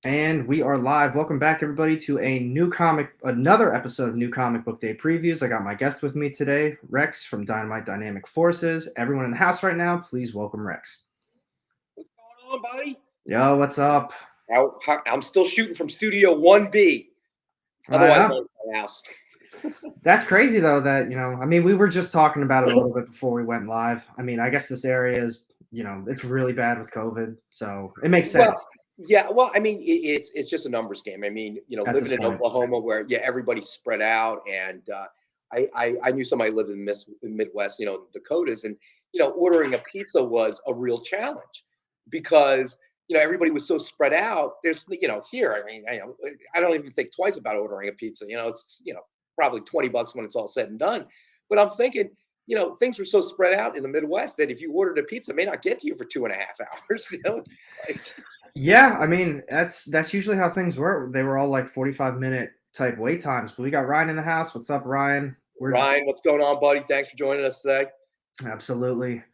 And we are live. Welcome back, everybody, to another episode of New Comic Book Day Previews. I got my guest with me today, Rex from Dynamite Dynamic Forces. Everyone in the house right now, please welcome Rex. What's going on, buddy? Yo, what's up? I'm still shooting from Studio 1B, otherwise known as my house. That's crazy, though, that, we were just talking about it a little bit before we went live. I guess this area is, it's really bad with COVID, so it makes sense. Well, it's just a numbers game. At this Living in point. Oklahoma where everybody's spread out, and I knew somebody lived in the Midwest, Dakotas, and ordering a pizza was a real challenge because everybody was so spread out. There's here, I don't even think twice about ordering a pizza. It's probably $20 when it's all said and done. But I'm thinking, things were so spread out in the Midwest that if you ordered a pizza, it may not get to you for 2.5 hours. It's like, yeah, that's usually how things were. They were all like 45-minute type wait times. But we got Ryan in the house. What's up, Ryan? Ryan, what's going on, buddy? Thanks for joining us today. Absolutely.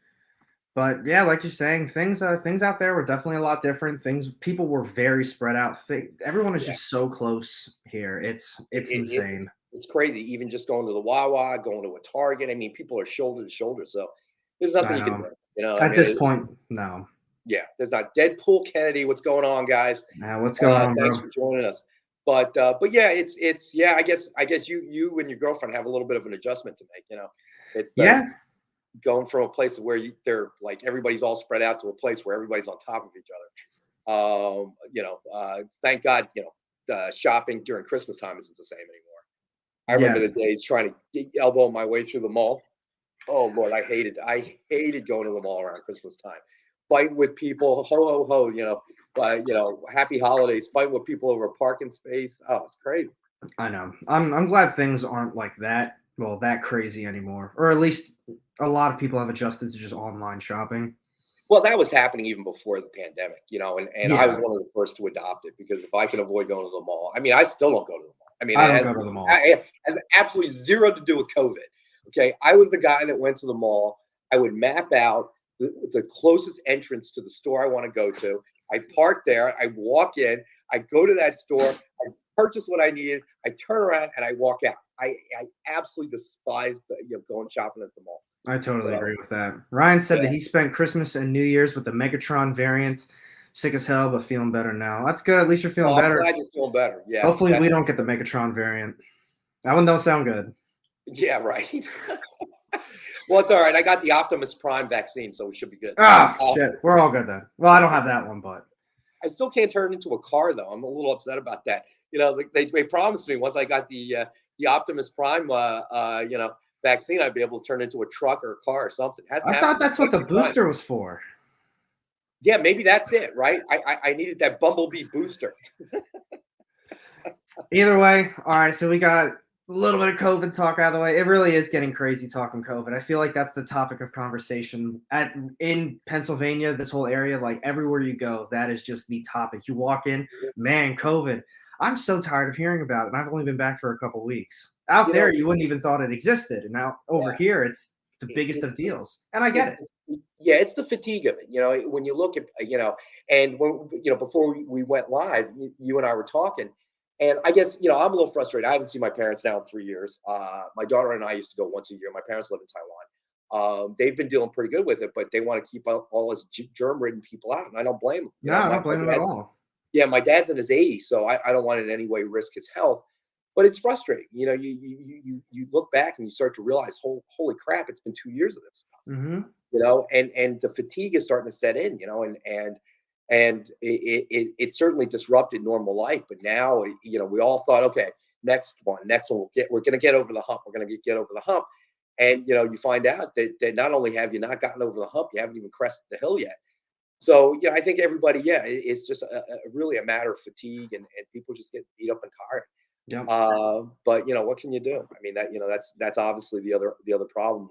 But yeah, like you're saying, things out there were definitely a lot different. People were very spread out. Everyone is just so close here. It's insane. It's crazy. Even just going to the Wawa, going to a Target. People are shoulder to shoulder. So there's nothing you can do. At this point, no. Yeah, there's not. Deadpool Kennedy, what's going on, guys? What's going on, bro? Thanks for joining us. But yeah, it's I guess you and your girlfriend have a little bit of an adjustment to make. It's going from a place where they're like everybody's all spread out to a place where everybody's on top of each other. Thank God, shopping during Christmas time isn't the same anymore. I remember the days trying to elbow my way through the mall. Oh Lord, I hated going to the mall around Christmas time. Fighting with people, ho ho ho, happy holidays, fighting with people over a parking space. Oh, it's crazy. I know. I'm glad things aren't like that. Well, that crazy anymore, or at least a lot of people have adjusted to just online shopping. Well, that was happening even before the pandemic, and I was one of the first to adopt it because if I can avoid going to the mall, I still don't go to the mall. I don't go to the mall. It has absolutely zero to do with COVID. Okay, I was the guy that went to the mall. I would map out the closest entrance to the store I want to go to. I park there. I walk in. I go to that store. I purchase what I needed. I turn around and I walk out. I absolutely despise going shopping at the mall. I totally agree with that. Ryan said that he spent Christmas and New Year's with the Megatron variant. Sick as hell, but feeling better now. That's good. At least you're feeling better. I'm glad you're feeling better. Yeah. Hopefully we don't get the Megatron variant. That one don't sound good. Yeah, right. Well, it's all right. I got the Optimus Prime vaccine, so we should be good. Shit. We're all good then. Well, I don't have that one, but I still can't turn it into a car, though. I'm a little upset about that. They promised me once I got the Optimus Prime, vaccine, I'd be able to turn it into a truck or a car or something. I thought that's what the booster was for. Yeah, maybe that's it, right? I needed that Bumblebee booster. Either way, all right, so we got a little bit of COVID talk out of the way. It really is getting crazy talking COVID. I feel like that's the topic of conversation in Pennsylvania, this whole area, like everywhere you go, that is just the topic. You walk in, man, COVID. I'm so tired of hearing about it, and I've only been back for a couple weeks. Out there, you wouldn't even thought it existed, and now over here, it's the biggest of deals, and I get it. Yeah, it's the fatigue of it. When you look at, and when, before we went live, you and I were talking, and I guess, I'm a little frustrated. I haven't seen my parents now in 3 years. My daughter and I used to go once a year. My parents live in Taiwan. They've been dealing pretty good with it, but they want to keep all us germ-ridden people out, and I don't blame them. No, I don't blame them at all. Yeah, my dad's in his 80s, so I don't want to in any way risk his health. But it's frustrating. You look back and you start to realize, holy crap, it's been 2 years of this stuff. Mm-hmm. And the fatigue is starting to set in, and it certainly disrupted normal life. But now, we all thought, okay, next one, we're going to get over the hump. We're going to get over the hump. And, you find out that not only have you not gotten over the hump, you haven't even crested the hill yet. So, I think everybody, it's just really a matter of fatigue and people just get beat up and tired. Yeah. But what can you do? That's obviously the other problem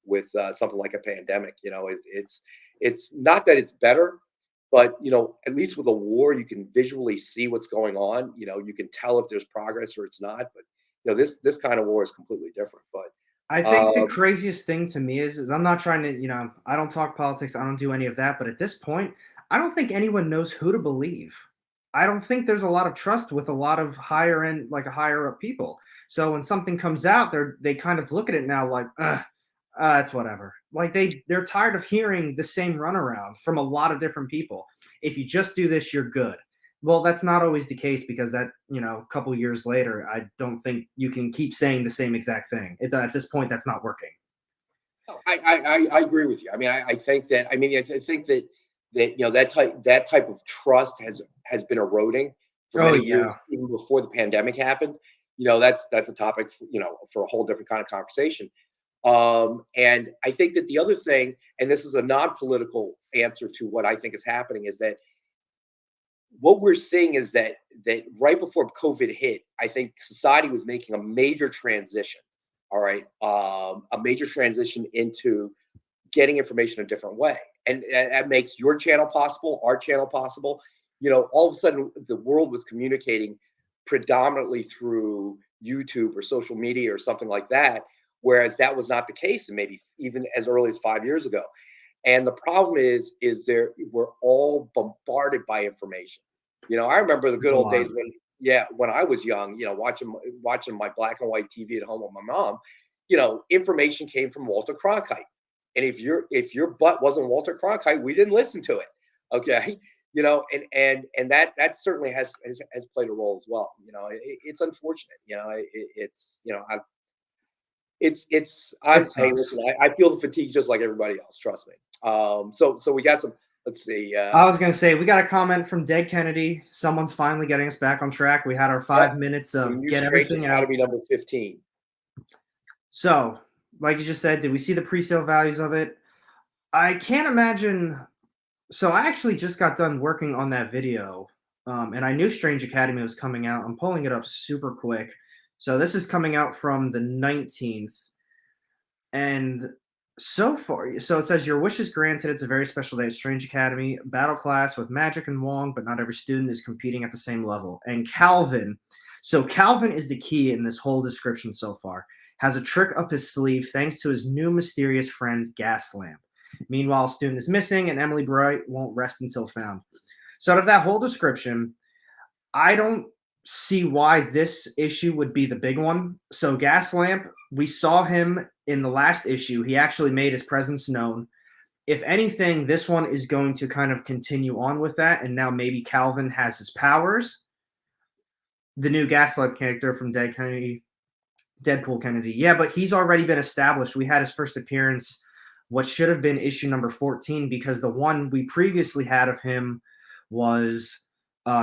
with something like a pandemic. It's not that it's better, but at least with a war, you can visually see what's going on. You can tell if there's progress or it's not. But this kind of war is completely different. But I think the craziest thing to me is I'm not trying to, I don't talk politics. I don't do any of that. But at this point, I don't think anyone knows who to believe. I don't think there's a lot of trust with a lot of higher end, like a higher up people. So when something comes out, they kind of look at it now like, it's whatever. Like they're tired of hearing the same runaround from a lot of different people. If you just do this, you're good. Well, that's not always the case because that, a couple years later, I don't think you can keep saying the same exact thing. At this point, that's not working. Oh, I agree with you. I mean, I think that I think that that type of trust has been eroding for Oh many yeah. years, even before the pandemic happened. That's a topic for a whole different kind of conversation. And I think that the other thing, and this is a non-political answer to what I think is happening, is that what we're seeing is that right before COVID hit, I think society was making a major transition. All right, a major transition into getting information a different way, and that makes your channel possible, our channel possible. All of a sudden, the world was communicating predominantly through YouTube or social media or something like that, whereas that was not the case, and maybe even as early as 5 years ago. And the problem is we're all bombarded by information. I remember the good It's a old lot. days when I was young, watching my black and white TV at home with my mom. Information came from Walter Cronkite, and if your butt wasn't Walter Cronkite, we didn't listen to it. Okay, and that certainly has played a role as well. It's unfortunate. It Hey, sucks. listen, I feel the fatigue just like everybody else. Trust me. So we got some. Let's see. I was gonna say we got a comment from Dead Kennedy. Someone's finally getting us back on track. We had our Yep. 5 minutes The of new get stranger's everything got to out. be number 15. So, like you just said, did we see the pre-sale values of it? I can't imagine. So I actually just got done working on that video, and I knew Strange Academy was coming out. I'm pulling it up super quick. So this is coming out from the 19th, and so it says your wish is granted. It's a very special day at Strange Academy. Battle class with Magic and Wong, but not every student is competing at the same level. And Calvin, so Calvin is the key in this whole description so far. Has a trick up his sleeve thanks to his new mysterious friend Gaslamp. Meanwhile, a student is missing, and Emily Bright won't rest until found. So out of that whole description, I don't see why this issue would be the big one. So Gaslamp, we saw him in the last issue. He actually made his presence known. If anything, this one is going to kind of continue on with that, and now maybe Calvin has his powers. The new Gaslamp character from Deadpool Kennedy. Yeah, but he's already been established. We had his first appearance, what should have been issue number 14, because the one we previously had of him was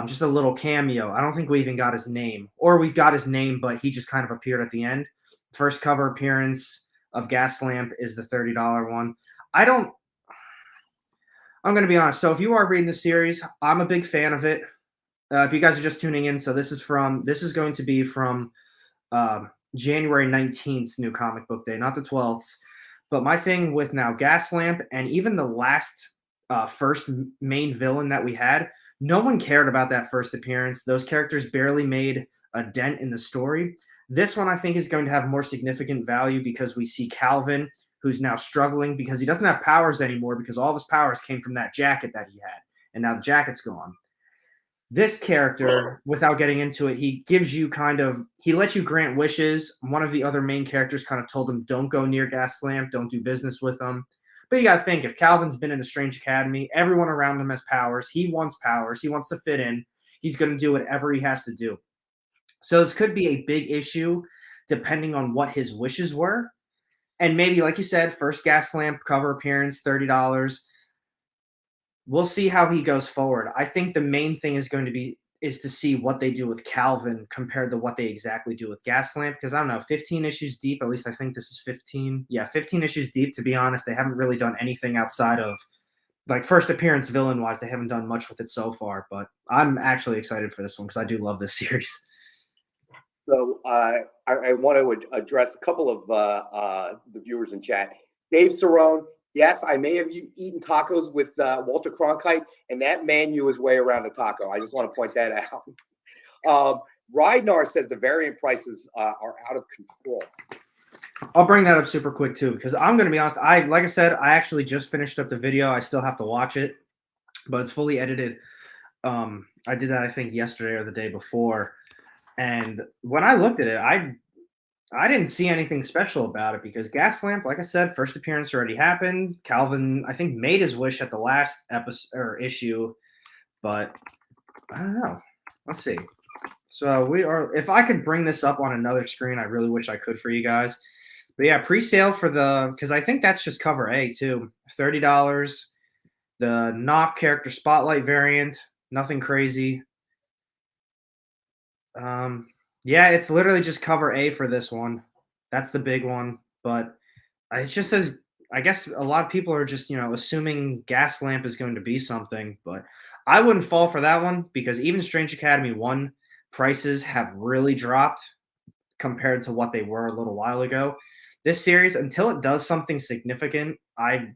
just a little cameo. I don't think we even got his name, or we got his name, but he just kind of appeared at the end. First cover appearance of Gaslamp is the $30 one. I'm going to be honest. So if you are reading the series, I'm a big fan of it. If you guys are just tuning in, so this is going to be from January 19th, new comic book day, not the 12th. But my thing with now Gaslamp and even the last first main villain that we had, no one cared about that first appearance. Those characters barely made a dent in the story. This one I think is going to have more significant value because we see Calvin, who's now struggling because he doesn't have powers anymore because all of his powers came from that jacket that he had, and now the jacket's gone. This character, without getting into it, he lets you grant wishes. One of the other main characters kind of told him, don't go near Gaslamp, don't do business with him. But you got to think, if Calvin's been in the Strange Academy, everyone around him has powers. He wants powers. He wants to fit in. He's going to do whatever he has to do. So this could be a big issue depending on what his wishes were. And maybe, like you said, first Gaslamp cover appearance, $30. We'll see how he goes forward. I think the main thing is to see what they do with Calvin compared to what they exactly do with Gaslamp. Because I don't know, 15 issues deep. At least I think this is 15. Yeah, 15 issues deep. To be honest, they haven't really done anything outside of like first appearance villain wise. They haven't done much with it so far. But I'm actually excited for this one because I do love this series. So I want to address a couple of the viewers in chat. Dave Cerrone, yes, I may have eaten tacos with Walter Cronkite, and that man knew his way around a taco. I just want to point that out. Rydnar says the variant prices are out of control. I'll bring that up super quick too, because I'm going to be honest. Like I said, I actually just finished up the video. I still have to watch it, but it's fully edited. I did that I think yesterday or the day before, and when I looked at it, I didn't see anything special about it because Gaslamp, like I said, first appearance already happened. Calvin, I think, made his wish at the last episode or issue, but I don't know. Let's see. So we are. If I could bring this up on another screen, I really wish I could for you guys. But yeah, pre-sale for the because I think that's just cover A too. $30. The knock character spotlight variant, nothing crazy. Yeah, it's literally just cover A for this one. That's the big one. But it just says, I guess a lot of people are just, assuming Gas Lamp is going to be something, but I wouldn't fall for that one because even Strange Academy 1 prices have really dropped compared to what they were a little while ago. This series, until it does something significant, I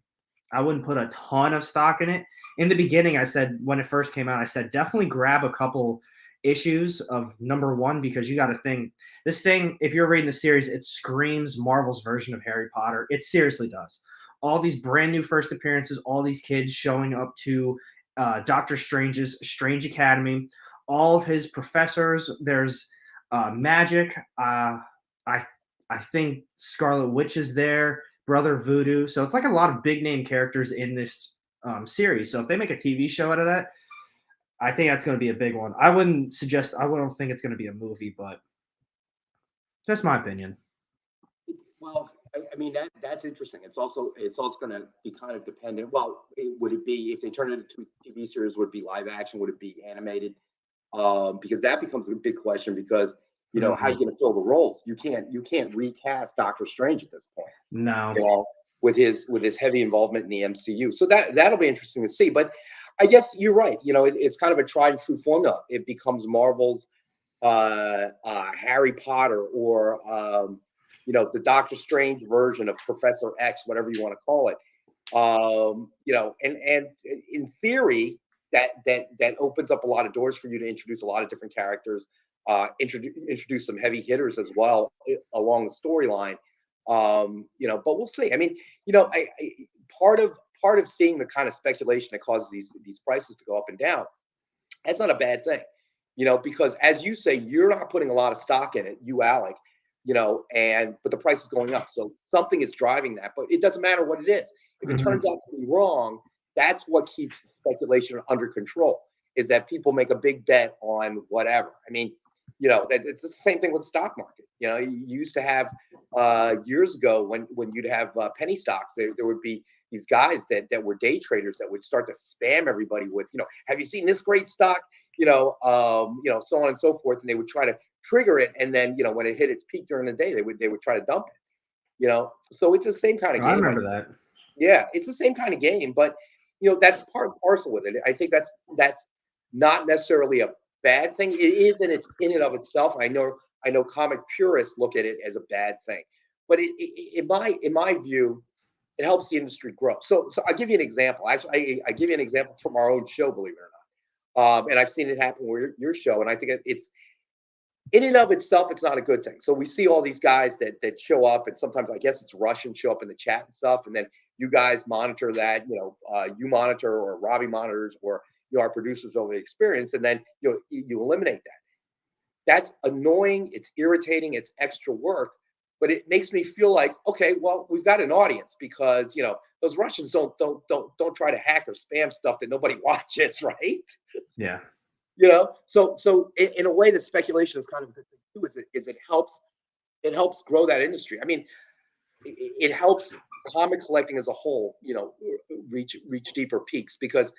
wouldn't put a ton of stock in it. In the beginning, I said when it first came out, I said definitely grab a couple issues of number one because you got to think this thing. If you're reading the series, it screams Marvel's version of Harry Potter. It seriously does. All these brand new first appearances, all these kids showing up to Doctor Strange's Strange Academy, all of his professors. There's magic. I I think Scarlet Witch is there. Brother Voodoo. So it's like a lot of big name characters in this series. So if they make a TV show out of that, I think that's going to be a big one. I wouldn't think it's going to be a movie, but that's my opinion. Well, I mean that's interesting. It's also going to be kind of dependent. Well, would it be if they turn it into a TV series? Would it be live action? Would it be animated? Because that becomes a big question. Because how are you going to fill the roles? You can't recast Doctor Strange at this point. No. With his heavy involvement in the MCU. So that'll be interesting to see. But I guess you're right. It's kind of a tried and true formula. It becomes Marvel's Harry Potter or the Doctor Strange version of Professor X, whatever you want to call it. And in theory, that opens up a lot of doors for you to introduce a lot of different characters, introduce some heavy hitters as well along the storyline. But we'll see. I mean, I part of seeing the kind of speculation that causes these prices to go up and down, that's not a bad thing, because as you say, you're not putting a lot of stock in it, you, Alec, but the price is going up. So something is driving that, but it doesn't matter what it is. If it turns out to be wrong, that's what keeps speculation under control, is that people make a big bet on whatever. I mean, it's the same thing with the stock market. You used to have years ago when you'd have penny stocks, there would be these guys that were day traders that would start to spam everybody with, have you seen this great stock? So on and so forth. And they would try to trigger it. And then, when it hit its peak during the day, they would try to dump it, so it's the same kind of game. I remember that. Yeah, it's the same kind of game, but that's part and parcel with it. I think that's not necessarily a bad thing. It is, and it's in and of itself. I know comic purists look at it as a bad thing, but in my view, it helps the industry grow. So I'll give you an example. Actually, I give you an example from our own show, believe it or not. And I've seen it happen with your show, and I think it's in and of itself, it's not a good thing. So we see all these guys that show up, and sometimes I guess it's Russian show up in the chat and stuff, and then you guys monitor that. You monitor, or Robbie monitors, or our producers over the experience, and then you eliminate that. That's annoying. It's irritating. It's extra work, but it makes me feel like, okay, well, we've got an audience, because those Russians don't try to hack or spam stuff that nobody watches, right? Yeah. So in a way, the speculation is kind of a good thing too. Is it helps grow that industry. I mean, it helps comic collecting as a whole, reach deeper peaks, because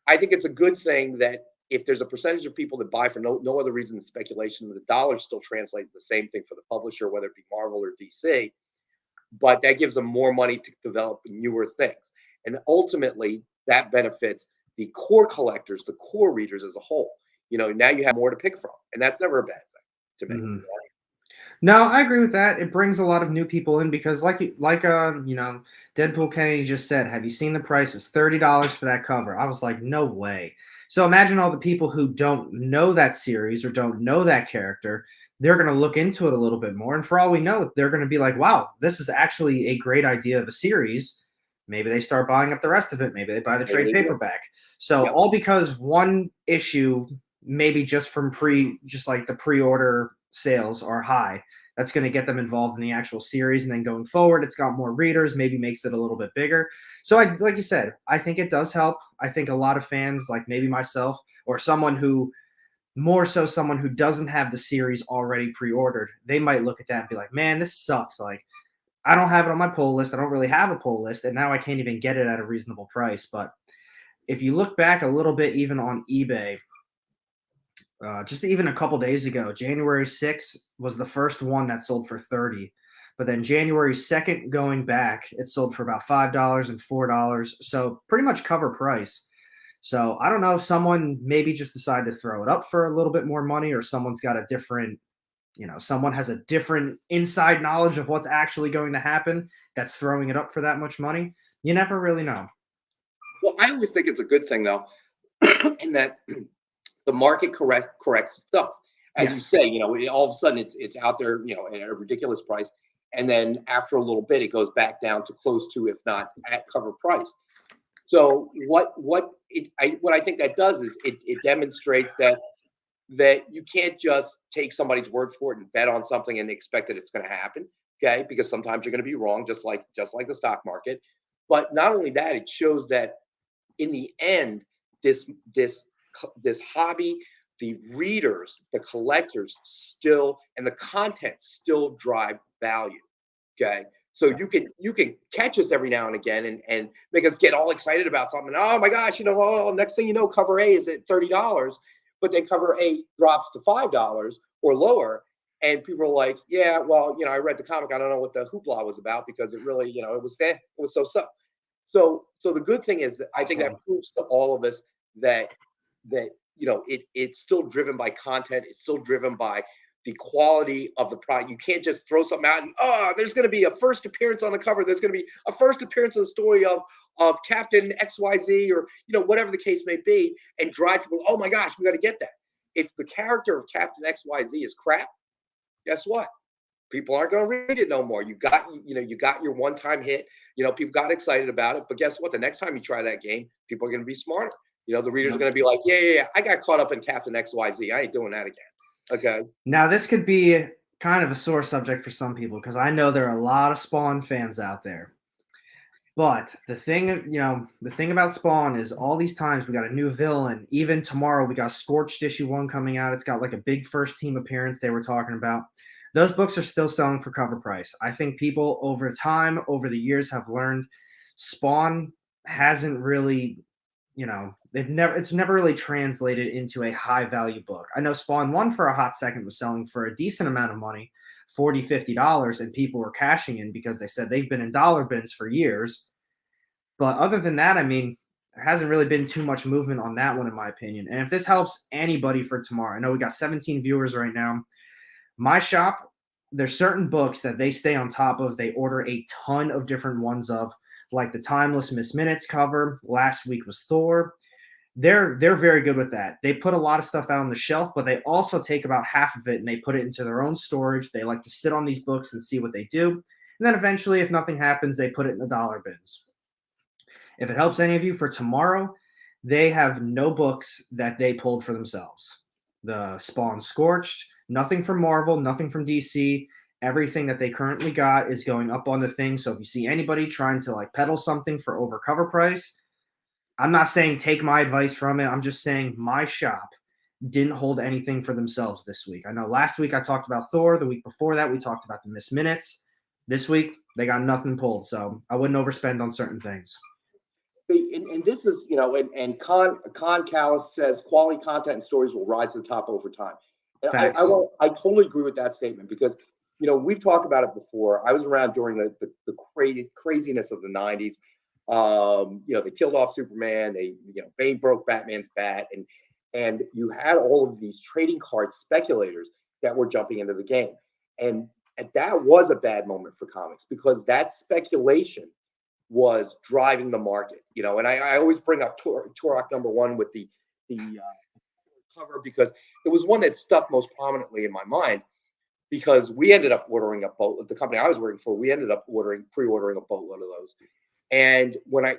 I think it's a good thing that if there's a percentage of people that buy for no other reason than speculation, the dollars still translate the same thing for the publisher, whether it be Marvel or DC, but that gives them more money to develop newer things. And ultimately that benefits the core collectors, the core readers as a whole. Now you have more to pick from, and that's never a bad thing to me. Mm-hmm. No, I agree with that. It brings a lot of new people in because, like Deadpool Kennedy just said, have you seen the prices? $30 for that cover. I was like, no way. So imagine all the people who don't know that series or don't know that character. They're going to look into it a little bit more, and for all we know, they're going to be like, wow, this is actually a great idea of a series. Maybe they start buying up the rest of it. Maybe they buy the trade Maybe they do. paperback. So Yep. all because one issue, maybe just from just like the pre-order sales are high, that's going to get them involved in the actual series. And then going forward, it's got more readers, maybe makes it a little bit bigger. So like you said, I think it does help. I think a lot of fans, like maybe myself or someone who doesn't have the series already pre-ordered, they might look at that and be like, man, this sucks. Like, I don't have it on my pull list. I don't really have a pull list, and now I can't even get it at a reasonable price. But if you look back a little bit, even on eBay, just even a couple days ago, January 6th was the first one that sold for 30. But then January 2nd, going back, it sold for about $5 and $4. So pretty much cover price. So I don't know if someone maybe just decided to throw it up for a little bit more money, or someone's got a different, someone has a different inside knowledge of what's actually going to happen that's throwing it up for that much money. You never really know. Well, I always think it's a good thing, though, in that the market corrects itself. As you Yes. say, all of a sudden it's out there, at a ridiculous price, and then after a little bit, it goes back down to close to, if not at cover price. So what I think that does is it demonstrates that you can't just take somebody's word for it and bet on something and expect that it's going to happen. Okay, because sometimes you're going to be wrong, just like the stock market. But not only that, it shows that in the end, this hobby, the readers, the collectors still, and the content still drive value. Okay. So you can catch us every now and again and make us get all excited about something. Oh my gosh, next thing you know, cover A is at $30, but then cover A drops to $5 or lower. And people are like, yeah, well, I read the comic. I don't know what the hoopla was about, because it really, it was sad. It was so. So the good thing is that I think that proves to all of us that it's still driven by content. It's still driven by the quality of the product. You can't just throw something out and there's going to be a first appearance on the cover. There's going to be a first appearance of the story of Captain XYZ, or whatever the case may be, and drive people. Oh my gosh, we got to get that. If the character of Captain XYZ is crap, guess what? People aren't going to read it no more. You got your one-time hit. People got excited about it, but guess what? The next time you try that game, people are going to be smarter. The readers are going to be like, yeah, I got caught up in Captain XYZ. I ain't doing that again. Okay. Now, this could be kind of a sore subject for some people, because I know there are a lot of Spawn fans out there. But the thing about Spawn is all these times we got a new villain. Even tomorrow we got Scorched issue 1 coming out. It's got like a big first team appearance they were talking about. Those books are still selling for cover price. I think people over the years have learned Spawn hasn't really, it's never really translated into a high value book. I know Spawn 1 for a hot second was selling for a decent amount of money, $40, $50, and people were cashing in because they said they've been in dollar bins for years. But other than that, I mean, there hasn't really been too much movement on that one, in my opinion. And if this helps anybody for tomorrow, I know we got 17 viewers right now. My shop, there's certain books that they stay on top of. They order a ton of different ones of, like the Timeless Miss Minutes cover. Last week was Thor. They're very good with that. They put a lot of stuff out on the shelf, but they also take about half of it and they put it into their own storage. They like to sit on these books and see what they do. And then eventually, if nothing happens, they put it in the dollar bins. If it helps any of you for tomorrow, they have no books that they pulled for themselves. The Spawn Scorched, nothing from Marvel, nothing from DC. Everything that they currently got is going up on the thing. So if you see anybody trying to like peddle something for over cover price, I'm not saying take my advice from it. I'm just saying my shop didn't hold anything for themselves this week. I know last week I talked about Thor. The week before that, we talked about the Miss Minutes. This week, they got nothing pulled. So I wouldn't overspend on certain things. And this is, and Con Callis says quality content and stories will rise to the top over time. And I totally agree with that statement, because, we've talked about it before. I was around during the craziness of the 90s. They killed off Superman. Bane broke Batman's bat, and you had all of these trading card speculators that were jumping into the game. And that was a bad moment for comics, because that speculation was driving the market, and I always bring up Turok #1 with the cover, because it was one that stuck most prominently in my mind, because we ended up ordering the company I was working for, we ended up pre-ordering a boatload of those. And when I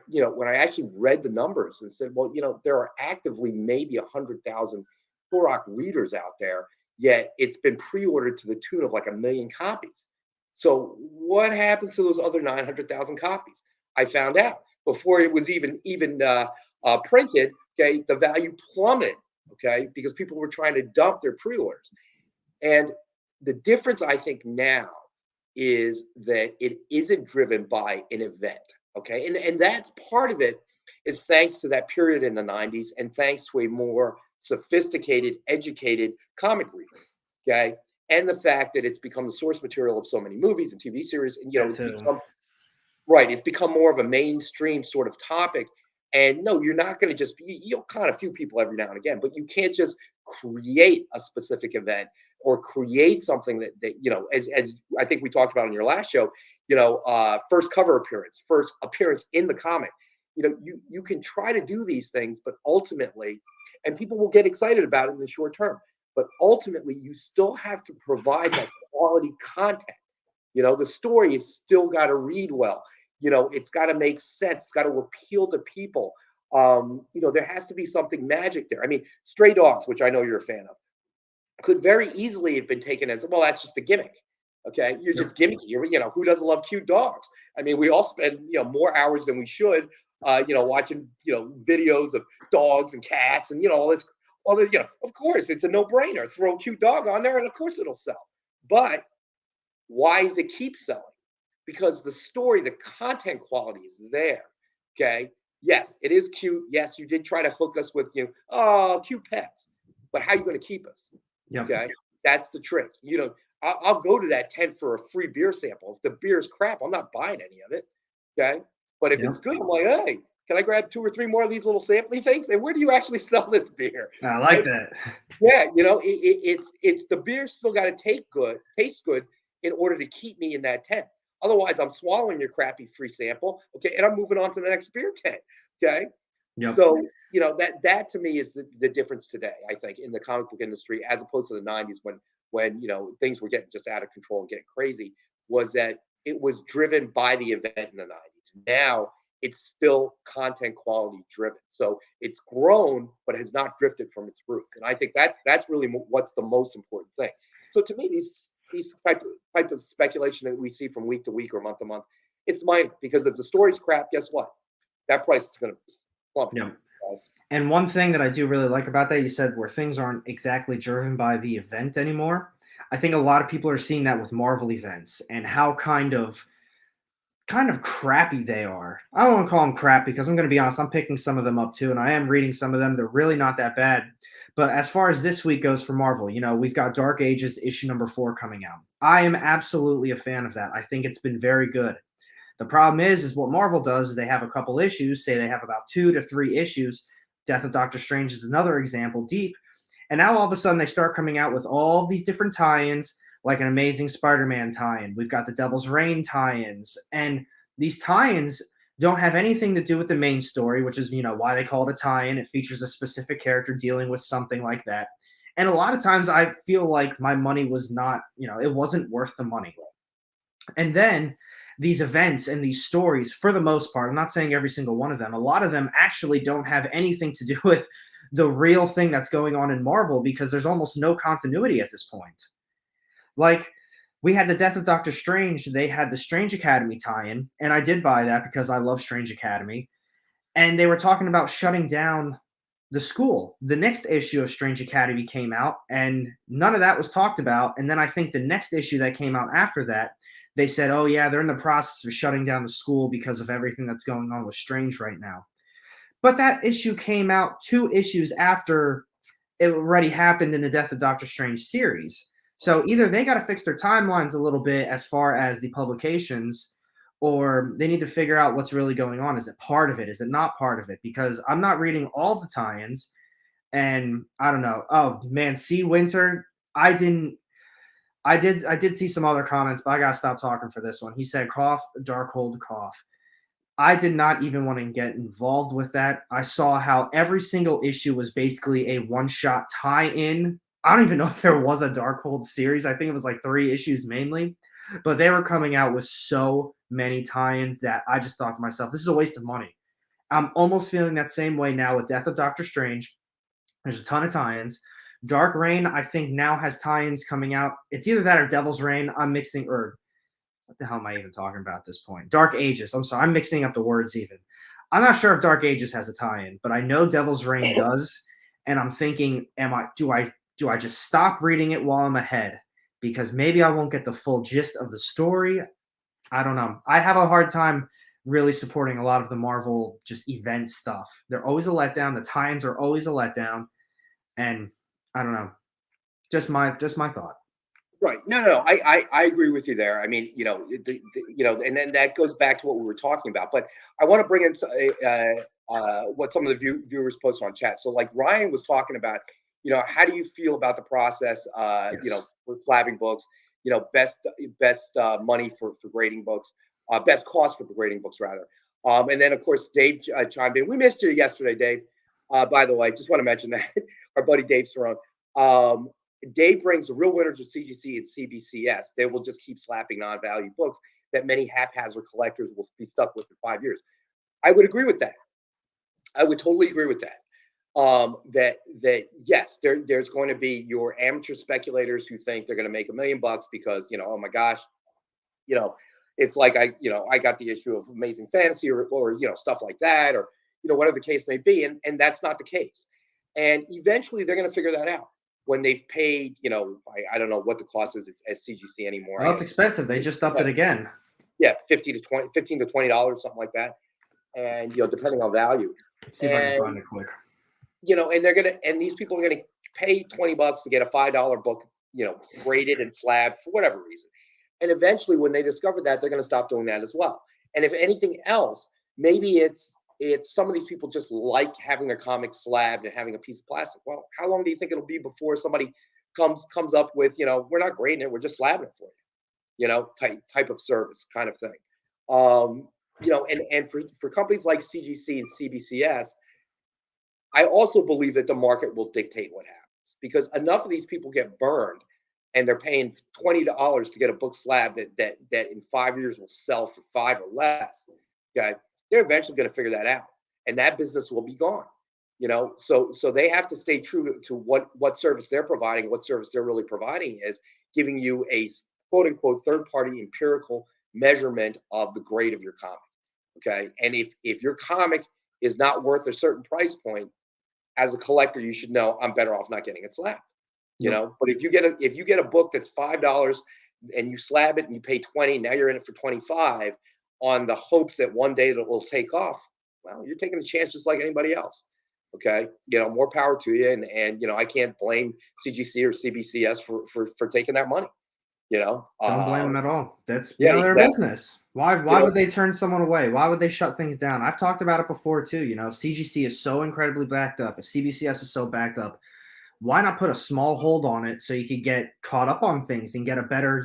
actually read the numbers and said, well, there are actively maybe 100,000 Turok readers out there, yet it's been pre-ordered to the tune of like 1 million copies. So what happens to those other 900,000 copies? I found out before it was even printed. Okay, the value plummeted. Okay, because people were trying to dump their pre-orders, and the difference I think now is that it isn't driven by an event. Okay, and that's part of it is thanks to that period in the 90s and thanks to a more sophisticated, educated comic reader. Okay, and the fact that it's become the source material of so many movies and TV series, and That it's too. become right. It's become more of a mainstream sort of topic. And no, you're not going to just you'll con a few people every now and again, but you can't just create a specific event or create something that as I think we talked about in your last show, first cover appearance, first appearance in the comic. You can try to do these things, but ultimately, and people will get excited about it in the short term, but ultimately, you still have to provide that quality content. The story is still got to read well. It's got to make sense. It's got to appeal to people. There has to be something magic there. I mean, Stray Dogs, which I know you're a fan of, could very easily have been taken as, well, that's just a gimmick. Okay, you're just gimmicky. Who doesn't love cute dogs? I mean, we all spend more hours than we should, watching videos of dogs and cats and all this. Of course, it's a no-brainer. Throw a cute dog on there, and of course it'll sell. But why does it keep selling? Because the story, the content quality is there. Okay. Yes, it is cute. Yes, you did try to hook us with cute pets, but how are you going to keep us? Yep. Okay, that's the trick. I'll go to that tent for a free beer sample. If the beer's crap, I'm not buying any of it. Okay, but if Yep. it's good, I'm like, hey, can I grab 2 or 3 more of these little sampling things? And where do you actually sell this beer? I like that. Yeah, it's the beer still got to taste good in order to keep me in that tent. Otherwise, I'm swallowing your crappy free sample, okay, and I'm moving on to the next beer tent, okay. Yep. So that to me is the difference today. I think in the comic book industry, as opposed to the '90s when things were getting just out of control and getting crazy, was that it was driven by the event in the '90s. Now it's still content quality driven. So it's grown, but has not drifted from its roots. And I think that's really what's the most important thing. So to me, these type of speculation that we see from week to week or month to month, it's minor, because if the story's crap, guess what? That price is going to plummet. Yeah. And one thing that I do really like about that, you said where things aren't exactly driven by the event anymore. I think a lot of people are seeing that with Marvel events and how kind of crappy they are. I don't want to call them crap because I'm going to be honest, I'm picking some of them up too, and I am reading some of them. They're really not that bad. But as far as this week goes for Marvel, we've got Dark Ages issue number 4 coming out. I am absolutely a fan of that. I think it's been very good. The problem is what Marvel does is they have a couple issues, say they have about 2 to 3 issues. Death of Doctor Strange is another example deep. And now all of a sudden they start coming out with all these different tie-ins, like an Amazing Spider-Man tie-in. We've got the Devil's Reign tie-ins. And these tie-ins don't have anything to do with the main story, which is, why they call it a tie-in. It features a specific character dealing with something like that. And a lot of times I feel like my money was not, it wasn't worth the money. And then these events and these stories, for the most part, I'm not saying every single one of them, a lot of them actually don't have anything to do with the real thing that's going on in Marvel, because there's almost no continuity at this point. Like, we had the Death of Doctor Strange. They had the Strange Academy tie-in, and I did buy that because I love Strange Academy. And they were talking about shutting down the school. The next issue of Strange Academy came out, and none of that was talked about. And then I think the next issue that came out after that, they said, oh, yeah, they're in the process of shutting down the school because of everything that's going on with Strange right now. But that issue came out 2 issues after it already happened in the Death of Doctor Strange series. So either they got to fix their timelines a little bit as far as the publications, or they need to figure out what's really going on. Is it part of it? Is it not part of it? Because I'm not reading all the tie-ins, and I don't know. Oh man, see Winter, I did see some other comments, but I gotta stop talking for this one. He said cough, Darkhold cough. I did not even want to get involved with that. I saw how every single issue was basically a one-shot tie-in. I don't even know if there was a Darkhold series. I think it was like 3 issues mainly, but they were coming out with so many tie-ins that I just thought to myself, this is a waste of money. I'm almost feeling that same way now with Death of Doctor Strange. There's a ton of tie-ins. Dark Reign, I think, now has tie-ins coming out. It's either that or Devil's Reign. I'm mixing, or what the hell am I even talking about at this point? Dark Ages. I'm sorry. I'm mixing up the words even. I'm not sure if Dark Ages has a tie-in, but I know Devil's Reign does. And I'm thinking, do I just stop reading it while I'm ahead? Because maybe I won't get the full gist of the story. I don't know. I have a hard time really supporting a lot of the Marvel just event stuff. They're always a letdown. The tie-ins are always a letdown. And I don't know. Just my thought. Right. No. I agree with you there. I mean, and then that goes back to what we were talking about. But I want to bring in what some of the viewers posted on chat. So, like Ryan was talking about, how do you feel about the process? Yes. For slabbing books. Best money for grading books. Best cost for grading books rather. And then of course Dave chimed in. We missed you yesterday, Dave. By the way, just want to mention that our buddy Dave Cerrone. Dave brings the real winners of CGC and CBCS. They will just keep slapping non-value books that many haphazard collectors will be stuck with for 5 years. I would agree with that. I would totally agree with that. That yes, there's going to be your amateur speculators who think they're going to make $1 million because oh my gosh, it's like I got the issue of Amazing Fantasy or stuff like that, or whatever the case may be, and that's not the case. And eventually they're going to figure that out when they've paid, I don't know what the cost is at CGC anymore. Well, it's expensive. They just upped it again. Yeah, $15 to $20, something like that. And depending on value. See if I can find it quick. And these people are gonna pay $20 to get a $5 book, graded and slabbed for whatever reason. And eventually when they discover that, they're gonna stop doing that as well. And if anything else, maybe it's some of these people just like having their comic slabbed and having a piece of plastic. Well, how long do you think it'll be before somebody comes up with, we're not grading it, we're just slabbing it for you, type of service kind of thing. And for companies like CGC and CBCS, I also believe that the market will dictate what happens because enough of these people get burned and they're paying $20 to get a book slab that in 5 years will sell for $5 or less. Okay. They're eventually going to figure that out and that business will be gone, so they have to stay true to what service they're providing. What service they're really providing is giving you a quote unquote third party empirical measurement of the grade of your comic. Okay. And if your comic is not worth a certain price point, as a collector, you should know I'm better off not getting it slabbed. But if you get a book that's $5 and you slab it and you pay $20, now you're in it for $25 on the hopes that one day that will take off. Well, you're taking a chance just like anybody else. Okay, more power to you, and I can't blame CGC or CBCS for taking that money. Don't blame them at all. That's their exactly. Business. Why would they turn someone away? Why would they shut things down? I've talked about it before too. If CGC is so incredibly backed up, if CBCS is so backed up, why not put a small hold on it so you could get caught up on things and get a better,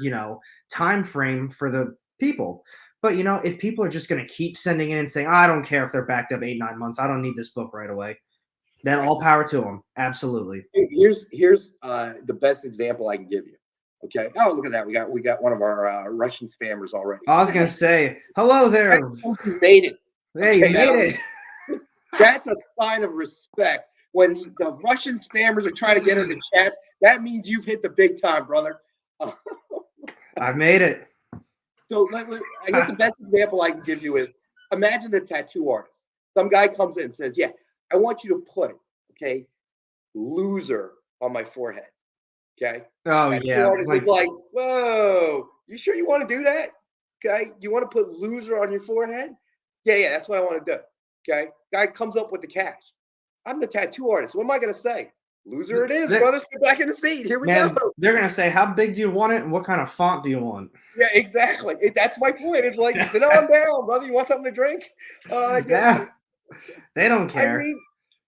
time frame for the people? But if people are just going to keep sending in and saying, I don't care if they're backed up 8-9 months, I don't need this book right away, then all power to them. Absolutely. Here's the best example I can give you. Okay. Oh, look at that. We got one of our Russian spammers already. I was gonna say, hello there. You made it. Hey, you made it. That's a sign of respect. When the Russian spammers are trying to get into chats, that means you've hit the big time, brother. I made it. So I guess the best example I can give you is imagine the tattoo artist. Some guy comes in and says, yeah, I want you to put, loser on my forehead. Okay. Oh, yeah. The artist is like, whoa, you sure you want to do that? Okay. You want to put loser on your forehead? Yeah, that's what I want to do. Okay. Guy comes up with the cash. I'm the tattoo artist. What am I going to say? Loser it is, brother. Sit back in the seat. Here we go. They're going to say, how big do you want it and what kind of font do you want? Yeah, exactly. That's my point. It's like, sit on down, brother. You want something to drink? Yeah. They don't care. I mean,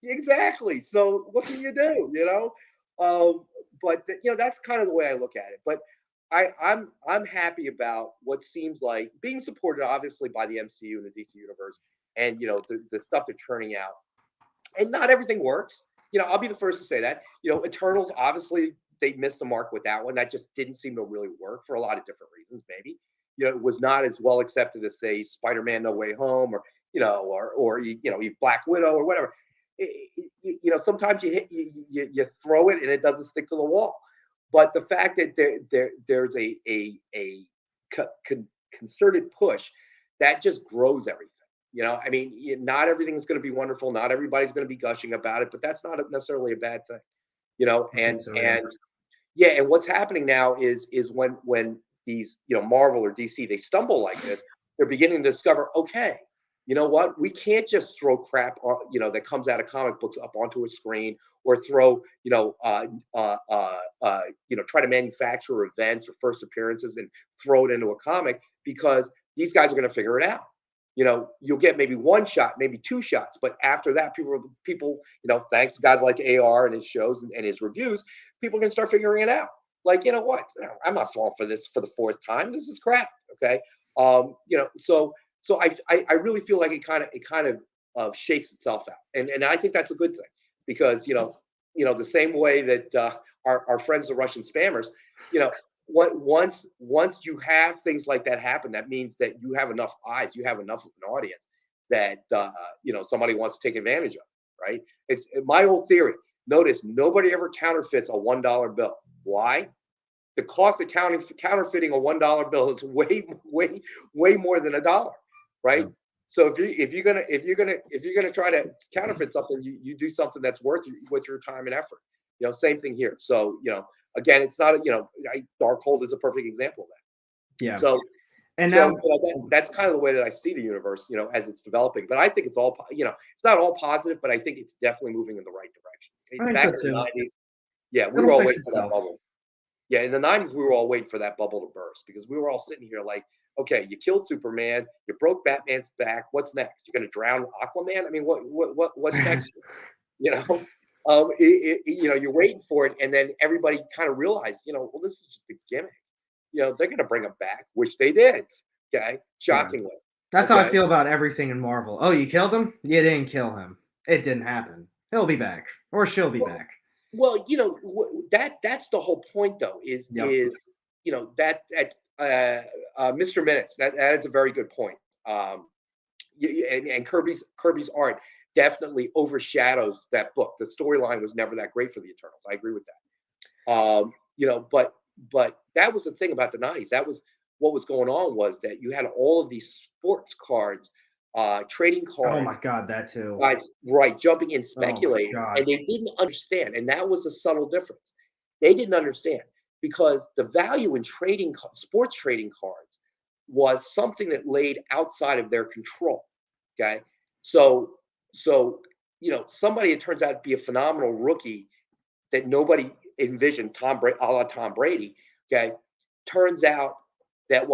exactly. So what can you do, But that's kind of the way I look at it. But I'm happy about what seems like being supported, obviously, by the MCU and the DC universe, and the stuff they're churning out. And not everything works. I'll be the first to say that. Eternals, obviously, they missed the mark with that one. That just didn't seem to really work for a lot of different reasons, maybe. it was not as well accepted as say Spider-Man No Way Home, or Black Widow or whatever. Sometimes you throw it and it doesn't stick to the wall. But the fact that there's a concerted push that just grows everything. I mean, not everything's going to be wonderful. Not everybody's going to be gushing about it, but that's not necessarily a bad thing. And yeah, and what's happening now is when these Marvel or DC, they stumble like this, they're beginning to discover, okay, you know what? We can't just throw crap that comes out of comic books up onto a screen, or throw try to manufacture events or first appearances and throw it into a comic, because these guys are going to figure it out. You'll get maybe one shot, maybe two shots, but after that, people, thanks to guys like AR and his shows and his reviews, people can start figuring it out. Like, you know what? I'm not falling for this for the fourth time. This is crap. Okay. So I really feel like it kind of shakes itself out, and I think that's a good thing, because the same way that our friends the Russian spammers, once you have things like that happen, that means that you have enough eyes, you have enough of an audience that somebody wants to take advantage of, right? It's my whole theory. Notice nobody ever counterfeits a $1 bill. Why? The cost of counterfeiting a $1 bill is way more than $1, right? Yeah. So if you're gonna try to counterfeit something, you do something that's worth your time and effort. Same thing here. So again, it's not Darkhold is a perfect example of that. Yeah. And now that's kind of the way that I see the universe, as it's developing. But I think it's all, it's not all positive, but I think it's definitely moving in the right direction. I think so too. In the 90s, yeah, we were all waiting for that bubble. Yeah, in the 90s, we were all waiting for that bubble to burst, because we were all sitting here like, okay, you killed Superman, you broke Batman's back. What's next? You're going to drown Aquaman? I mean, what's next? You're waiting for it, and then everybody kind of realized, well, this is just a gimmick. They're going to bring him back, which they did. Okay, shockingly. Yeah. That's how I feel about everything in Marvel. Oh, you killed him? You didn't kill him. It didn't happen. He'll be back, or she'll be back. Well, that's the whole point, though. Is that Mr. Minutes. That is a very good point. And Kirby's art definitely overshadows that book. The storyline was never that great for the Eternals. I agree with that. But that was the thing about the 90s. That was what was going on, was that you had all of these sports cards, trading cards. Oh my God, that too. Guys, right, jumping in, speculating, and they didn't understand, and that was a subtle difference. They didn't understand, because the value in sports trading cards was something that laid outside of their control. Okay, so somebody, it turns out to be a phenomenal rookie that nobody envisioned, a la Tom Brady. Okay, turns out that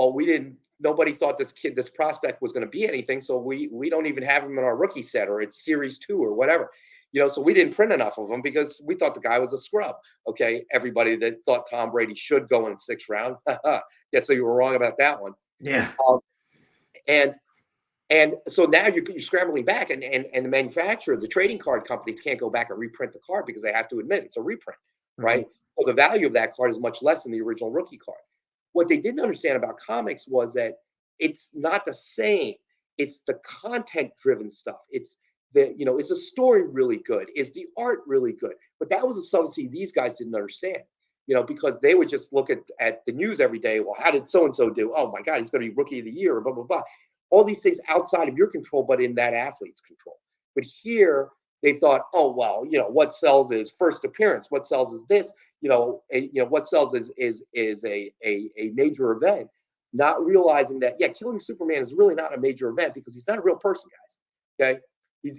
nobody thought this prospect was going to be anything, so we don't even have him in our rookie set, or it's series 2 or whatever. So we didn't print enough of them because we thought the guy was a scrub. Okay, everybody that thought Tom Brady should go in the 6th round, yeah, so you were wrong about that one. Yeah. And so now you're scrambling back, and the manufacturer, the trading card companies, can't go back and reprint the card because they have to admit it's a reprint, right? So the value of that card is much less than the original rookie card. What they didn't understand about comics was that it's not the same. It's the content-driven stuff. It's is the story really good? Is the art really good? But that was a subtlety these guys didn't understand, because they would just look at the news every day. Well, how did so-and-so do? Oh my God, he's going to be rookie of the year, blah, blah, blah. All these things outside of your control, but in that athlete's control. But here they thought, oh, well, what sells is first appearance. What sells is this, what sells is a major event, not realizing that, killing Superman is really not a major event, because he's not a real person, guys. Okay.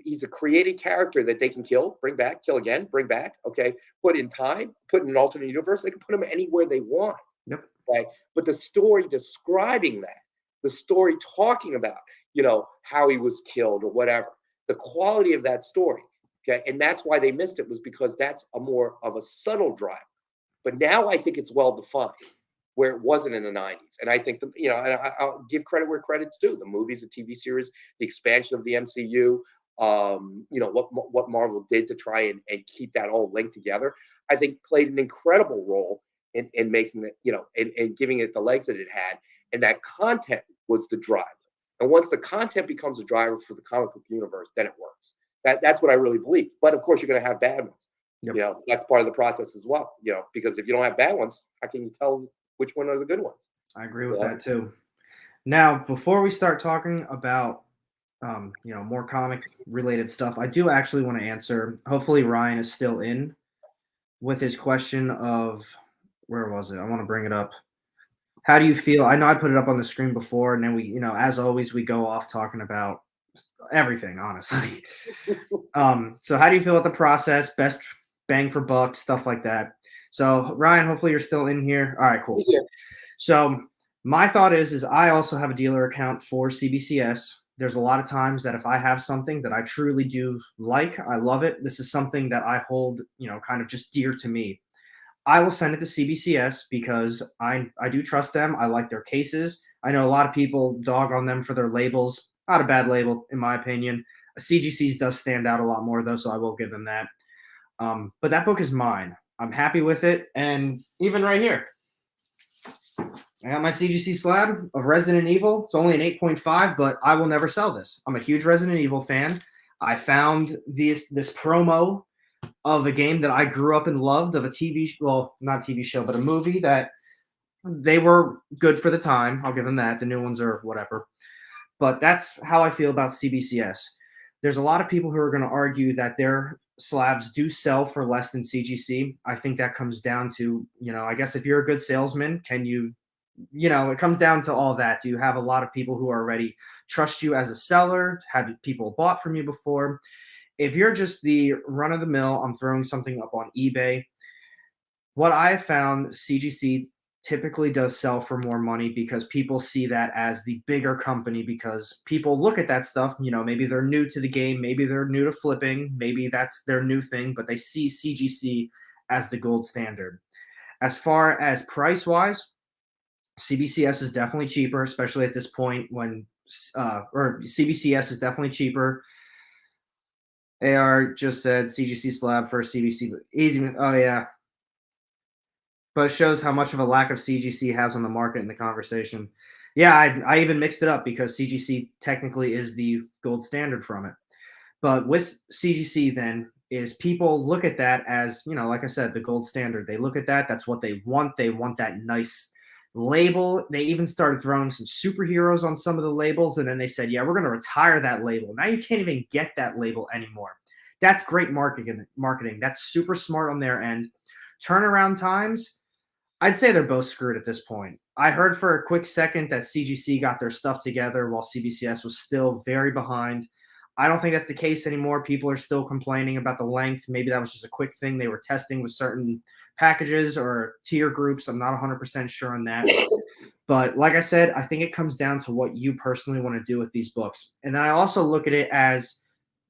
He's a created character that they can kill, bring back, kill again, bring back. Okay. Put in time, put in an alternate universe. They can put him anywhere they want. Yep. Okay. But the story describing that, the story talking about, how he was killed or whatever, the quality of that story. Okay. And that's why they missed it, was because that's a more of a subtle drive. But now I think it's well defined, where it wasn't in the 90s. And I think, I'll give credit where credit's due. The movies, the TV series, the expansion of the MCU, what Marvel did to try and keep that all linked together, I think played an incredible role in making it, and giving it the legs that it had. and that content was the driver. And once the content becomes a driver for the comic book universe, then it works. That's what I really believe. But of course, you're going to have bad ones. Yep. You know, that's part of the process as well. You know, because if you don't have bad ones, how can you tell which one are the good ones? I agree with that too. Now, before we start talking about more comic related stuff, I do actually want to answer. Hopefully, Ryan is still in with his question of where was it? I want to bring it up. How do you feel? I know I put it up on the screen before, and then we, as always, we go off talking about everything, honestly. So how do you feel about the process? Best bang for buck, stuff like that. So Ryan, hopefully you're still in here. All right, cool. Yeah. So my thought is I also have a dealer account for CBCS. There's a lot of times that if I have something that I truly do like, I love it. This is something that I hold, kind of just dear to me. I will send it to CBCS because I do trust them. I like their cases. I know a lot of people dog on them for their labels. Not a bad label, in my opinion. CGC's does stand out a lot more, though, so I will give them that. But that book is mine. I'm happy with it. And even right here, I got my CGC slab of Resident Evil. It's only an 8.5, but I will never sell this. I'm a huge Resident Evil fan. I found this promo of a game that I grew up and loved, of a TV, well, not a TV show, but a movie that they were good for the time. I'll give them that. The new ones are whatever. But that's how I feel about CBCS. There's a lot of people who are going to argue that their slabs do sell for less than CGC. I think that comes down to, I guess if you're a good salesman, can you, it comes down to all that. Do you have a lot of people who already trust you as a seller? Have people bought from you before? If you're just the run of the mill, I'm throwing something up on eBay. What I found, CGC typically does sell for more money because people see that as the bigger company, because people look at that stuff, maybe they're new to the game, maybe they're new to flipping, maybe that's their new thing, but they see CGC as the gold standard. As far as price-wise, CBCS is definitely cheaper, especially at this point when or CBCS is definitely cheaper. AR just said CGC slab for CBC. Easy. Oh, yeah. But it shows how much of a lack of CGC has on the market in the conversation. Yeah, I even mixed it up because CGC technically is the gold standard from it. But with CGC then is people look at that as, like I said, the gold standard. They look at that. That's what they want. They want that nice label. They even started throwing some superheroes on some of the labels, and then they said, yeah, we're going to retire that label. Now you can't even get that label anymore. That's great marketing. That's super smart on their end. Turnaround times, I'd say they're both screwed at this point. I heard for a quick second that CGC got their stuff together while CBCS was still very behind. I don't think that's the case anymore. People are still complaining about the length. Maybe that was just a quick thing they were testing with certain packages or tier groups. I'm not 100% sure on that. But like I said, I think it comes down to what you personally want to do with these books. And I also look at it as,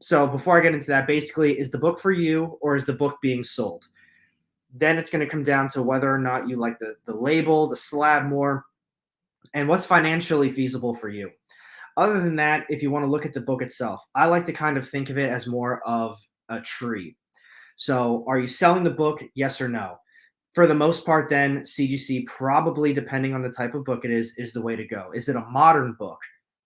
so before I get into that, basically, is the book for you or is the book being sold? Then it's going to come down to whether or not you like the label, the slab more, and what's financially feasible for you. Other than that, if you want to look at the book itself, I like to kind of think of it as more of a tree. So are you selling the book? Yes or no? For the most part, then CGC, probably depending on the type of book it is the way to go. Is it a modern book?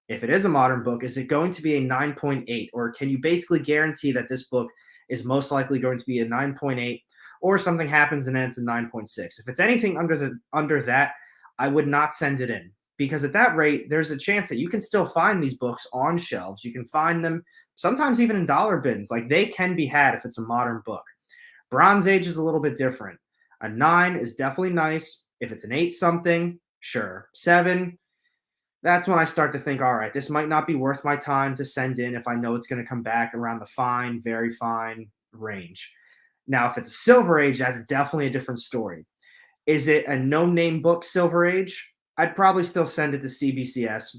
If it is a modern book, is it going to be a 9.8? Or can you basically guarantee that this book is most likely going to be a 9.8, or something happens and then it's a 9.6? If it's anything under that, I would not send it in. Because at that rate, there's a chance that you can still find these books on shelves. You can find them sometimes even in dollar bins. Like, they can be had if it's a modern book. Bronze Age is a little bit different. A 9 is definitely nice. If it's an 8 something, sure. 7, that's when I start to think, all right, this might not be worth my time to send in if I know it's going to come back around the fine, very fine range. Now, if it's a Silver Age, that's definitely a different story. Is it a no-name book, Silver Age? I'd probably still send it to CBCS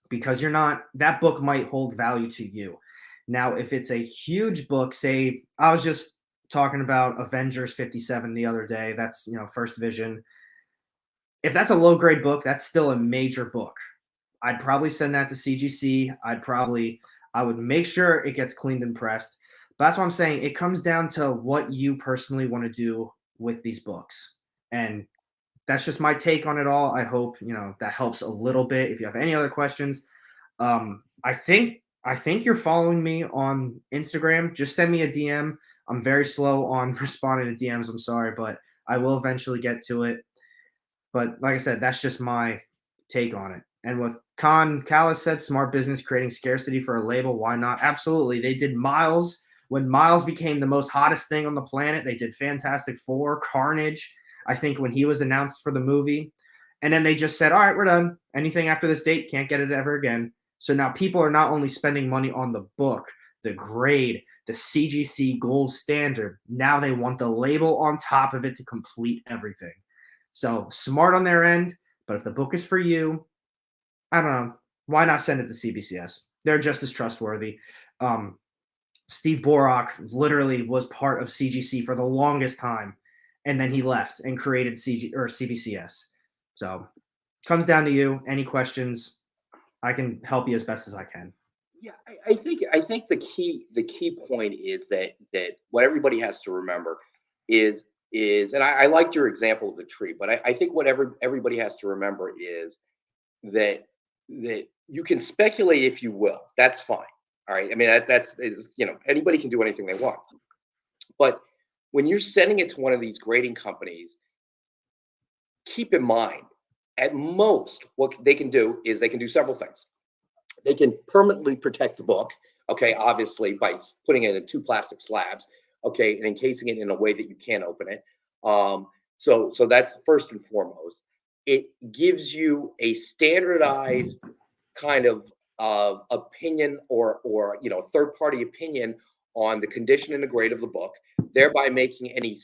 because that book might hold value to you. Now, if it's a huge book, say, I was just talking about Avengers 57 the other day, that's, First Vision. If that's a low-grade book, that's still a major book. I'd probably send that to CGC. I would make sure it gets cleaned and pressed. But that's what I'm saying. It comes down to what you personally want to do with these books. And that's just my take on it all. I hope that helps a little bit. If you have any other questions, I think you're following me on Instagram. Just send me a DM. I'm very slow on responding to DMs. I'm sorry, but I will eventually get to it. But like I said, that's just my take on it. And with Callis said, smart business creating scarcity for a label. Why not? Absolutely. They did Miles when Miles became the most hottest thing on the planet. They did Fantastic Four, Carnage, I think, when he was announced for the movie. And then they just said, all right, we're done. Anything after this date, can't get it ever again. So now people are not only spending money on the book, the grade, the CGC gold standard. Now they want the label on top of it to complete everything. So smart on their end, but if the book is for you, I don't know. Why not send it to CBCS? They're just as trustworthy. Steve Borak literally was part of CGC for the longest time, and then he left and created CBCS. So comes down to you. Any questions? I can help you as best as I can. Yeah, I think the key point is that what everybody has to remember is and I liked your example of the tree, but I think what everybody has to remember is that you can speculate if you will. That's fine. All right. I mean that's anybody can do anything they want. But when you're sending it to one of these grading companies, keep in mind, at most, what they can do is they can do several things. They can permanently protect the book, okay, obviously by putting it in 2 plastic slabs, okay, and encasing it in a way that you can't open it. So that's first and foremost. It gives you a standardized kind of opinion or third-party opinion on the condition and the grade of the book, thereby making any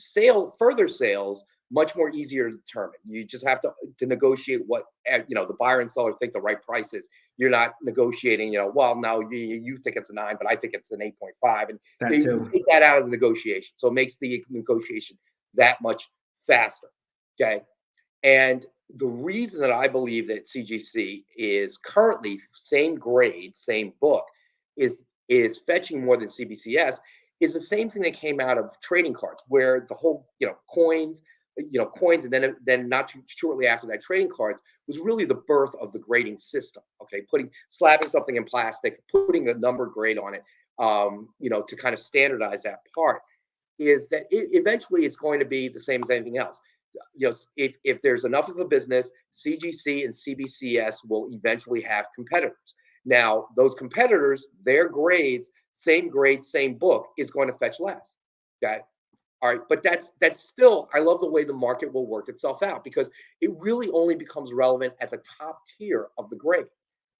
further sales much more easier to determine. You just have to negotiate what the buyer and seller think the right price is. You're not negotiating, well, no, you think it's a 9, but I think it's an 8.5, and you take that out of the negotiation. So it makes the negotiation that much faster. Okay, and the reason that I believe that CGC is currently same grade, same book, is fetching more than CBCS is the same thing that came out of trading cards, where the whole coins, and then not too shortly after that, trading cards was really the birth of the grading system. Okay, slapping something in plastic, putting a number grade on it, to kind of standardize that part, is that eventually it's going to be the same as anything else. If there's enough of a business, CGC and CBCS will eventually have competitors. Now, those competitors, their grades, same grade, same book, is going to fetch less. Okay. All right, but that's still, I love the way the market will work itself out, because it really only becomes relevant at the top tier of the grade.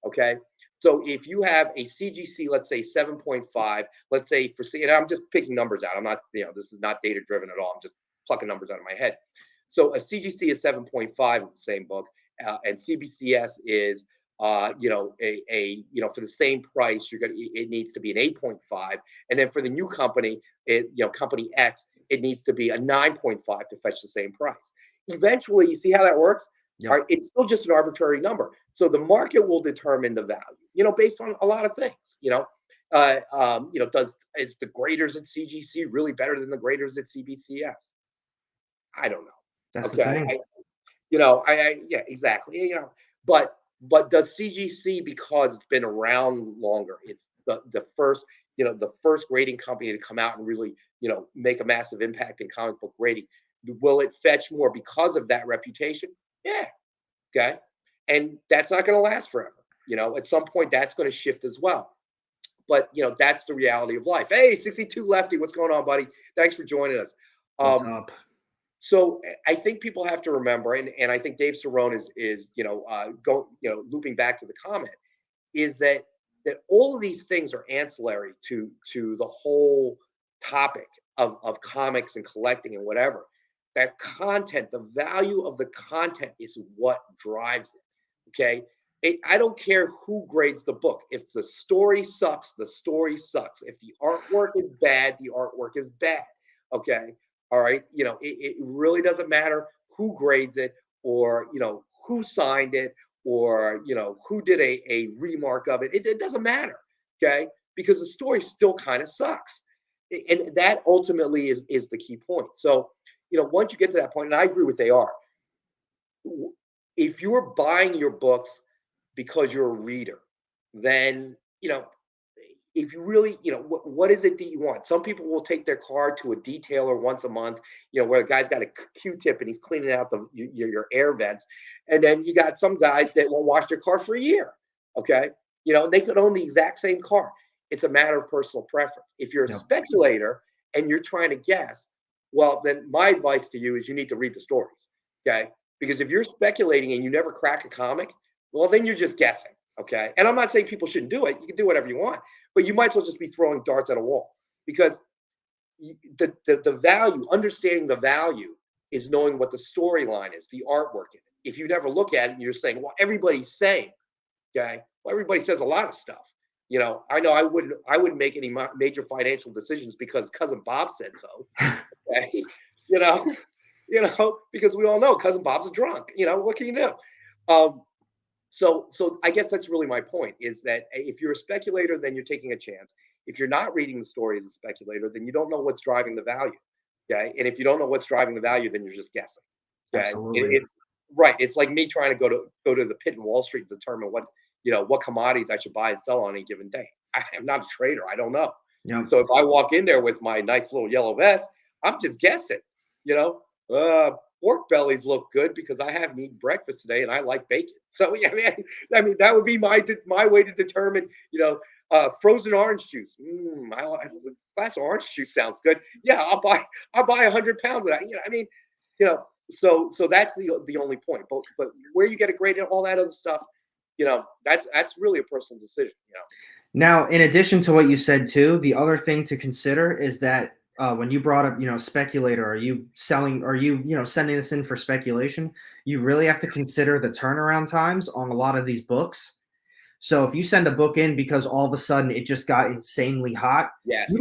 Okay, so if you have a CGC, let's say 7.5, let's say and I'm just picking numbers out. I'm not, this is not data driven at all. I'm just plucking numbers out of my head. So a CGC is 7.5 in the same book, and CBCS is for the same price, it needs to be an 8.5, and then for the new company, company X, it needs to be a 9.5 to fetch the same price. Eventually, you see how that works? Yep. All right, it's still just an arbitrary number. So the market will determine the value, based on a lot of things. Is the graders at CGC really better than the graders at CBCS? I don't know. That's the thing. Yeah, exactly. But does CGC, because it's been around longer, it's the first grading company to come out and really, make a massive impact in comic book grading, will it fetch more because of that reputation? Yeah. Okay. And that's not going to last forever. At some point that's going to shift as well. But, that's the reality of life. Hey, 62 Lefty, what's going on, buddy? Thanks for joining us. What's up? So I think people have to remember, and I think Dave Cerrone is looping back to the comment, is that all of these things are ancillary to the whole topic of comics and collecting and whatever. That content, the value of the content, is what drives it. Okay, I don't care who grades the book. If the story sucks, the story sucks. If the artwork is bad, the artwork is bad. Okay. All right. It really doesn't matter who grades it, or, who signed it, or, who did a remark of it. It doesn't matter. Okay. Because the story still kind of sucks. And that ultimately is the key point. So, once you get to that point, and I agree with AR, if you're buying your books because you're a reader, then, if you really, what is it that you want? Some people will take their car to a detailer once a month, where the guy's got a Q-tip and he's cleaning out your air vents. And then you got some guys that won't wash their car for a year. Okay. They could own the exact same car. It's a matter of personal preference. If you're a Yep. speculator and you're trying to guess, well, then my advice to you is you need to read the stories. Okay. Because if you're speculating and you never crack a comic, well, then you're just guessing. Okay. And I'm not saying people shouldn't do it. You can do whatever you want, but you might as well just be throwing darts at a wall, because the value, understanding the value, is knowing what the storyline is, the artwork in it. If you never look at it and you're saying, well, everybody's saying, okay, well, everybody says a lot of stuff. I know I wouldn't make any major financial decisions because Cousin Bob said so. Okay. you know, because we all know Cousin Bob's a drunk. What can you do? So I guess that's really my point, is that if you're a speculator, then you're taking a chance. If you're not reading the story as a speculator, then you don't know what's driving the value. Okay. And if you don't know what's driving the value, then you're just guessing. Okay. Absolutely. It's right. It's like me trying to go to the pit in Wall Street to determine what commodities I should buy and sell on any given day. I am not a trader. I don't know. Yep. So if I walk in there with my nice little yellow vest, I'm just guessing. Pork bellies look good because I haven't eaten breakfast today and I like bacon. So yeah, I mean that would be my way to determine. Frozen orange juice. A glass of orange juice sounds good. Yeah, I'll buy 100 pounds of that. So that's the only point. But where you get a grade and all that other stuff, that's really a personal decision. Now, in addition to what you said too, the other thing to consider is that when you brought up, speculator, are you selling, are you, sending this in for speculation? You really have to consider the turnaround times on a lot of these books. So if you send a book in because all of a sudden it just got insanely hot, Yes, they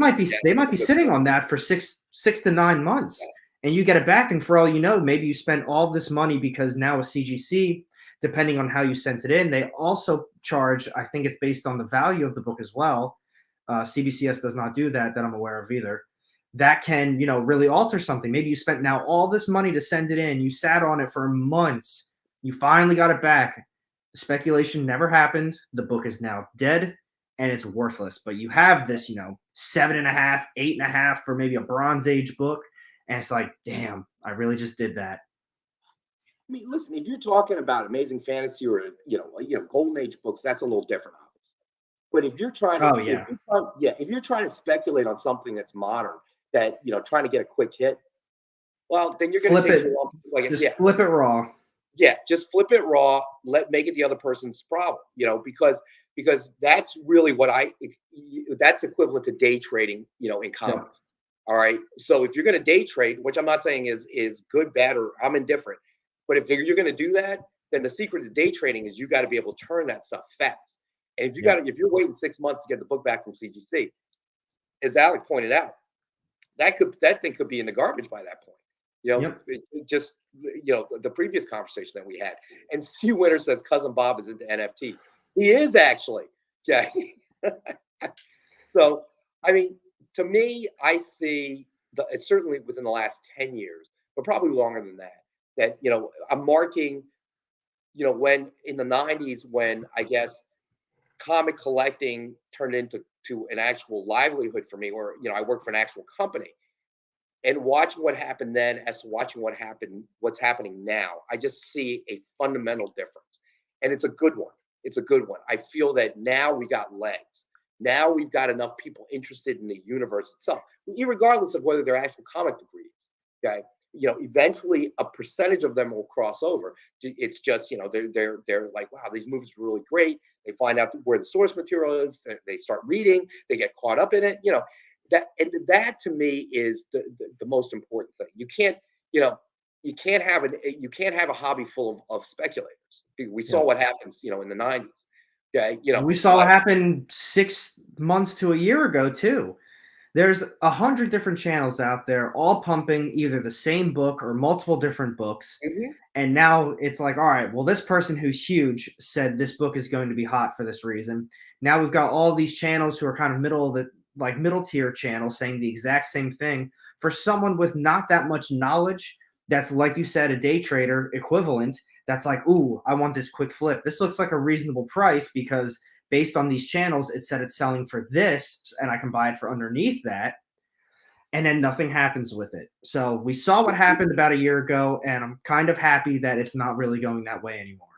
might be sitting on that for six to 9 months, and you get it back. And for all you know, maybe you spent all this money because now a CGC, depending on how you sent it in, they also charge, I think it's based on the value of the book as well. CBCS does not do that I'm aware of either. That can, really alter something. Maybe you spent now all this money to send it in. You sat on it for months. You finally got it back. The speculation never happened. The book is now dead and it's worthless. But you have this, 7.5, 8.5 for maybe a Bronze Age book. And it's like, damn, I really just did that. I mean, listen, if you're talking about amazing fantasy or golden age books, that's a little different, obviously. But if you're trying to, if you're trying to speculate on something that's modern, that trying to get a quick hit, well, then you're going to take flip it raw. Yeah, just flip it raw. Make it the other person's problem. Because that's really that's equivalent to day trading. In comics. Yeah. All right. So if you're going to day trade, which I'm not saying is good, bad, or I'm indifferent, but if you're going to do that, then the secret to day trading is you got to be able to turn that stuff fast. And if you're waiting 6 months to get the book back from CGC, as Alec pointed out, that thing could be in the garbage by that point. The previous conversation that we had. And C Winter says Cousin Bob is into NFTs. He is actually. Yeah. So, I mean, to me, I see certainly within the last 10 years, but probably longer than that, I'm marking, when in the 90s, when I guess comic collecting turned into an actual livelihood for me, where I worked for an actual company, and watching what happened then as to watching what's happening now, I just see a fundamental difference, and it's a good one. I feel that now we got legs. Now we've got enough people interested in the universe itself, regardless of whether they're actual comic book readers. Okay, eventually a percentage of them will cross over. It's just, they're like, wow, these movies are really great. They find out where the source material is. They start reading. They get caught up in it. That to me is the most important thing. You can't have a hobby full of speculators. We saw what happens, in the 90s. Okay, we saw what happened 6 months to a year ago too. There's 100 different channels out there, all pumping either the same book or multiple different books. Mm-hmm. And now it's like, all right, well, this person who's huge said this book is going to be hot for this reason. Now we've got all these channels who are kind of middle tier channels saying the exact same thing. For someone with not that much knowledge, that's, like you said, a day trader equivalent. That's like, ooh, I want this quick flip. This looks like a reasonable price because based on these channels, it said it's selling for this, and I can buy it for underneath that. And then nothing happens with it. So we saw what happened about a year ago, and I'm kind of happy that it's not really going that way anymore.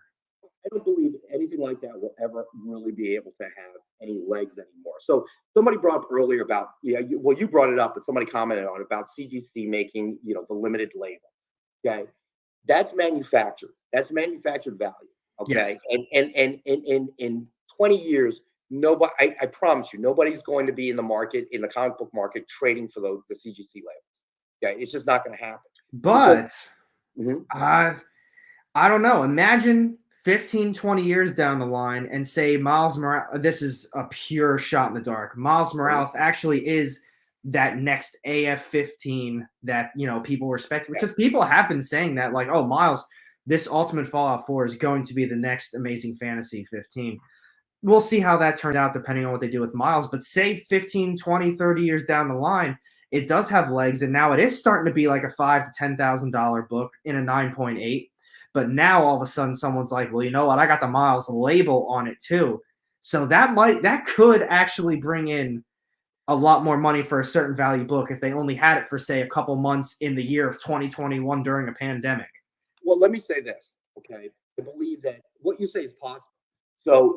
I don't believe anything like that will ever really be able to have any legs anymore. So somebody brought up earlier about, well, you brought it up, but somebody commented on it about CGC making, the limited label. Okay, that's manufactured. That's manufactured value. Yes. Okay, and in 20 years, nobody, I promise you, nobody's going to be in the market, in the comic book market, trading for the CGC labels. Okay, it's just not going to happen. But Mhm. I don't know. Imagine 15, 20 years down the line and say Miles Morales, this is a pure shot in the dark. Miles Morales actually is that next AF-15 that, people were speculating. Because people have been saying that, like, oh, Miles, this Ultimate Fallout 4 is going to be the next Amazing Fantasy 15. We'll see how that turns out depending on what they do with Miles. But say 15, 20, 30 years down the line, it does have legs, and now it is starting to be like a $5,000 to $10,000 book in a 9.8. But now all of a sudden someone's like, well, you know what? I got the Miles label on it too. So that could actually bring in a lot more money for a certain value book if they only had it for, say, a couple months in the year of 2021 during a pandemic. Well, let me say this, okay? I believe that what you say is possible. So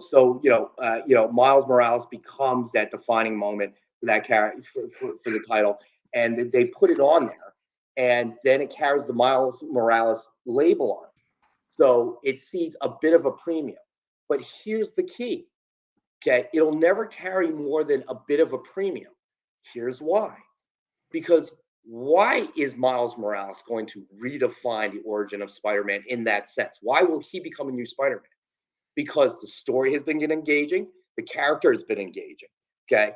Miles Morales becomes that defining moment for that character for the title, and they put it on there, and then it carries the Miles Morales label on it. So it sees a bit of a premium. But here's the key, okay? It'll never carry more than a bit of a premium. Here's why. Because why is Miles Morales going to redefine the origin of Spider-Man in that sense? Why will he become a new Spider-Man? Because the story has been engaging, the character has been engaging. Okay.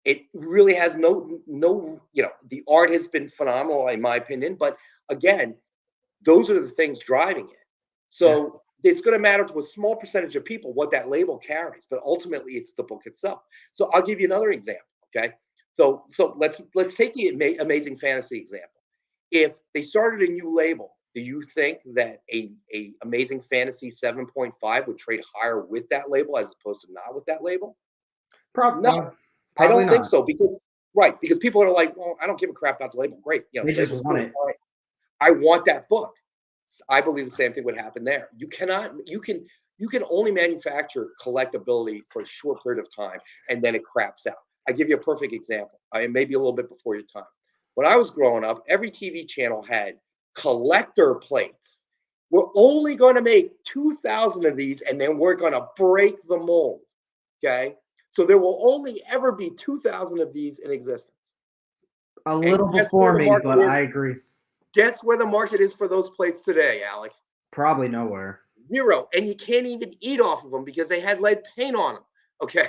It really has no, the art has been phenomenal, in my opinion. But again, those are the things driving it. So it's going to matter to a small percentage of people what that label carries, but ultimately it's the book itself. So I'll give you another example. Okay. So let's take the Amazing Fantasy example. If they started a new label, do you think that a Amazing Fantasy 7.5 would trade higher with that label as opposed to not with that label? No, I Probably don't think not. so, because people are like, well, I don't give a crap about the label. Great, They just label's want cool. it. All right. I want that book. I believe the same thing would happen there. You can only manufacture collectability for a short period of time, and then it craps out. I give you a perfect example. I maybe a little bit before your time. When I was growing up, every TV channel had collector plates. We're only going to make 2,000 of these, and then we're going to break the mold. Okay, so there will only ever be 2,000 of these in existence. A little before me, but I agree. Guess where the market is for those plates today, Alec? Probably nowhere. 0. And you can't even eat off of them because they had lead paint on them. Okay.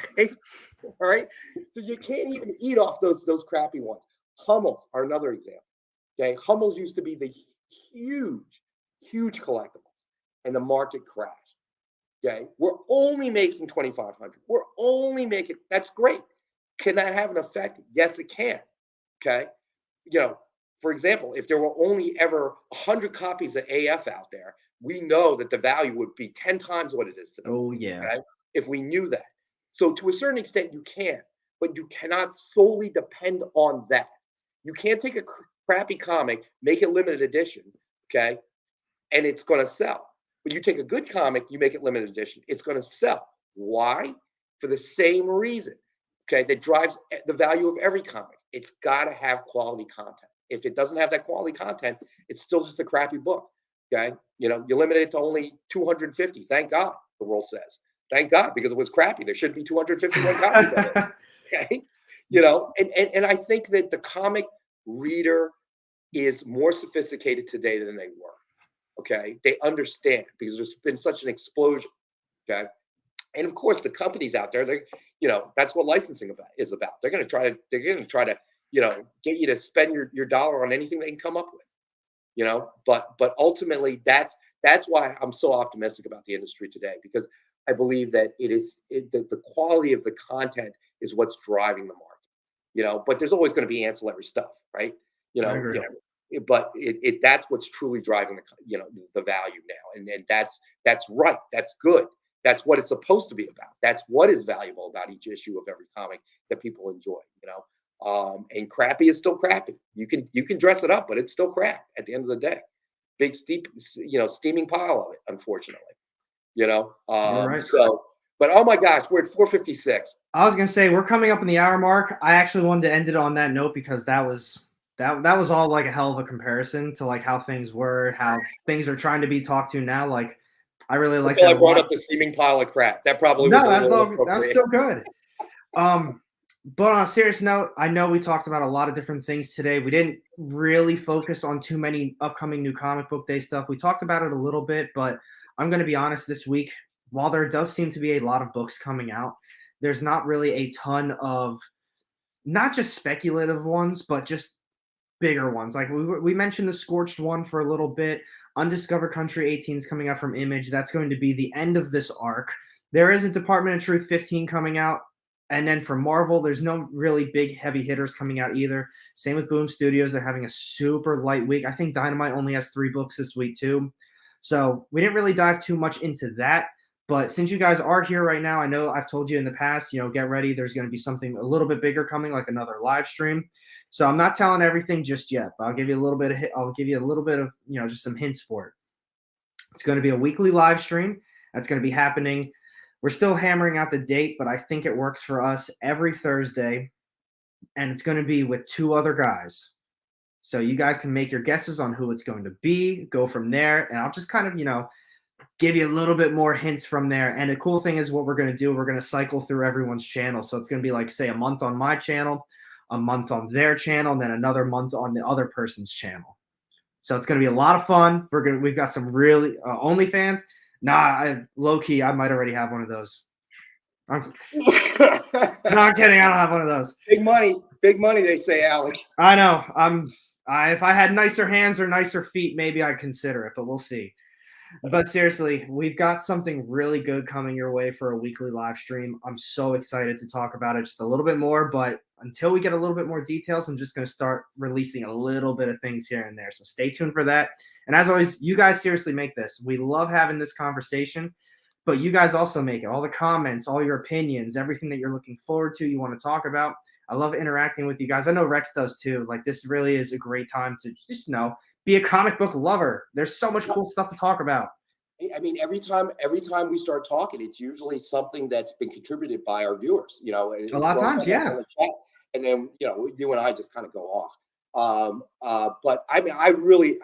All right. So you can't even eat off those crappy ones. Hummels are another example. Okay. Hummels used to be the huge collectibles, and the market crashed. Okay. We're only making 2,500. We're only making, that's great. Can that have an effect? Yes, it can. Okay. For example, if there were only ever 100 copies of AF out there, we know that the value would be 10 times what it is today. Oh, yeah. Okay? If we knew that. So to a certain extent, you can, but you cannot solely depend on that. You can't take a crappy comic, make it limited edition, okay, and it's going to sell. But you take a good comic, you make it limited edition, it's going to sell. Why? For the same reason, okay, that drives the value of every comic. It's got to have quality content. If it doesn't have that quality content, it's still just a crappy book. Okay. You limit it to only 250. Thank God, the world says. Thank God, because it was crappy. There should be 251 copies of it. Okay. And I think that the comic reader is more sophisticated today than they were. Okay. They understand because there's been such an explosion. Okay. And of course, the companies out there, that's what licensing is about. They're going to try to, get you to spend your dollar on anything they can come up with, but ultimately that's why I'm so optimistic about the industry today, because I believe that the quality of the content is what's driving the market, but there's always going to be ancillary stuff, right? I agree. but that's what's truly driving the value now, and that's right. That's good. That's what it's supposed to be about. That's what is valuable about each issue of every comic that people enjoy. And crappy is still crappy. You can dress it up, but it's still crap at the end of the day. Big steaming pile of it, unfortunately. You're right. So, but oh my gosh, we're at 4:56. I was gonna say we're coming up in the hour mark. I actually wanted to end it on that note because that was all like a hell of a comparison to like how things were, how things are trying to be talked to now. Like I really like that. Until I brought up the steaming pile of crap. That probably was that's still good. But on a serious note, I know we talked about a lot of different things today. We didn't really focus on too many upcoming new comic book day stuff. We talked about it a little bit, but I'm going to be honest, this week, while there does seem to be a lot of books coming out, there's not really a ton of not just speculative ones, but just bigger ones. Like we mentioned the Scorched one for a little bit. Undiscovered Country 18 is coming out from Image. That's going to be the end of this arc. There is a Department of Truth 15 coming out. And then for Marvel, there's no really big heavy hitters coming out either. Same with Boom Studios. They're having a super light week. I think Dynamite only has 3 books this week too. So we didn't really dive too much into that. But since you guys are here right now, I know I've told you in the past, get ready. There's going to be something a little bit bigger coming, like another live stream. So I'm not telling everything just yet, but I'll give you a little bit of just some hints for it. It's going to be a weekly live stream. That's going to be happening. We're still hammering out the date, but I think it works for us every Thursday, and it's going to be with 2 other guys. So you guys can make your guesses on who it's going to be, go from there, and I'll just kind of, give you a little bit more hints from there. And the cool thing is what we're going to do, we're going to cycle through everyone's channel. So it's going to be like, say, a month on my channel, a month on their channel, and then another month on the other person's channel. So it's going to be a lot of fun. We've got some really OnlyFans. Low key, I might already have one of those. I'm kidding. I don't have one of those. Big money, they say, Alec. I know. If I had nicer hands or nicer feet, maybe I'd consider it, but we'll see. But seriously, we've got something really good coming your way for a weekly live stream. I'm so excited to talk about it just a little bit more, but until we get a little bit more details, I'm just going to start releasing a little bit of things here and there. So stay tuned for that. And as always, you guys seriously make this. We love having this conversation, but you guys also make it. All the comments, all your opinions, everything that you're looking forward to, you want to talk about. I love interacting with you guys. I know Rex does too. Like, this really is a great time to just, be a comic book lover. There's so much cool stuff to talk about. I mean, every time we start talking, it's usually something that's been contributed by our viewers. A lot of times, yeah. And then you and I just kind of go off. But I mean, I really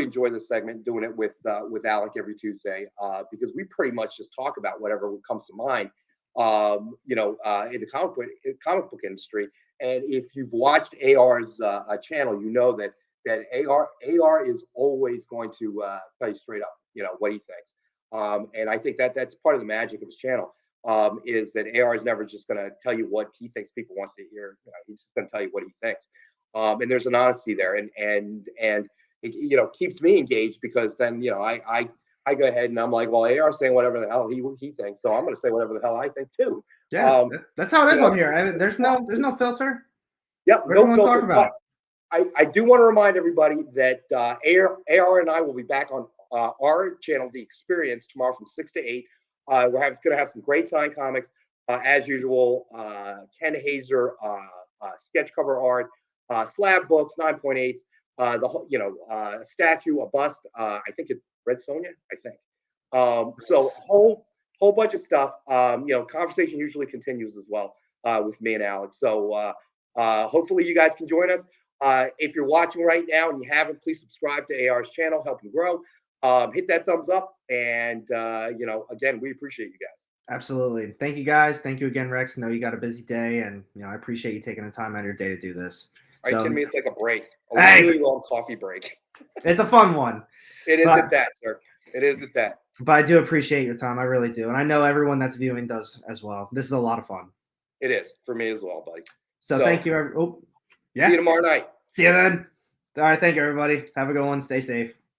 enjoy this segment, doing it with Alec every Tuesday, because we pretty much just talk about whatever comes to mind. In the comic book industry. And if you've watched AR's channel, you know that AR is always going to tell you straight up, what he thinks. And I think that's part of the magic of his channel, is that AR is never just going to tell you what he thinks people wants to hear. He's just going to tell you what he thinks. And there's an honesty there, and it keeps me engaged, because then I go ahead and I'm like, well, AR's saying whatever the hell he thinks, so I'm going to say whatever the hell I think too. Yeah, that's how it is on here. There's no filter. Yep, no filter. Talk about. I do want to remind everybody that AR and I will be back on our channel, The Experience, tomorrow from 6 to 8. We're going to have some great signed comics, as usual. Ken Hazer, sketch cover art, slab books, 9.8s, a statue, a bust. I think it's Red Sonja. I think. So whole bunch of stuff. Conversation usually continues as well with me and Alex. So hopefully you guys can join us. If you're watching right now and you haven't, please subscribe to AR's channel, help him grow. Hit that thumbs up, and again, we appreciate you guys. Absolutely. Thank you guys. Thank you again, Rex. I know you got a busy day, and I appreciate you taking the time out of your day to do this. Are you kidding me? It's like a break, really long coffee break. It's a fun one. It is at that, sir. It is at that. But I do appreciate your time. I really do. And I know everyone that's viewing does as well. This is a lot of fun. It is for me as well, buddy. So thank you. See you tomorrow night. See you then. All right. Thank you, everybody. Have a good one. Stay safe.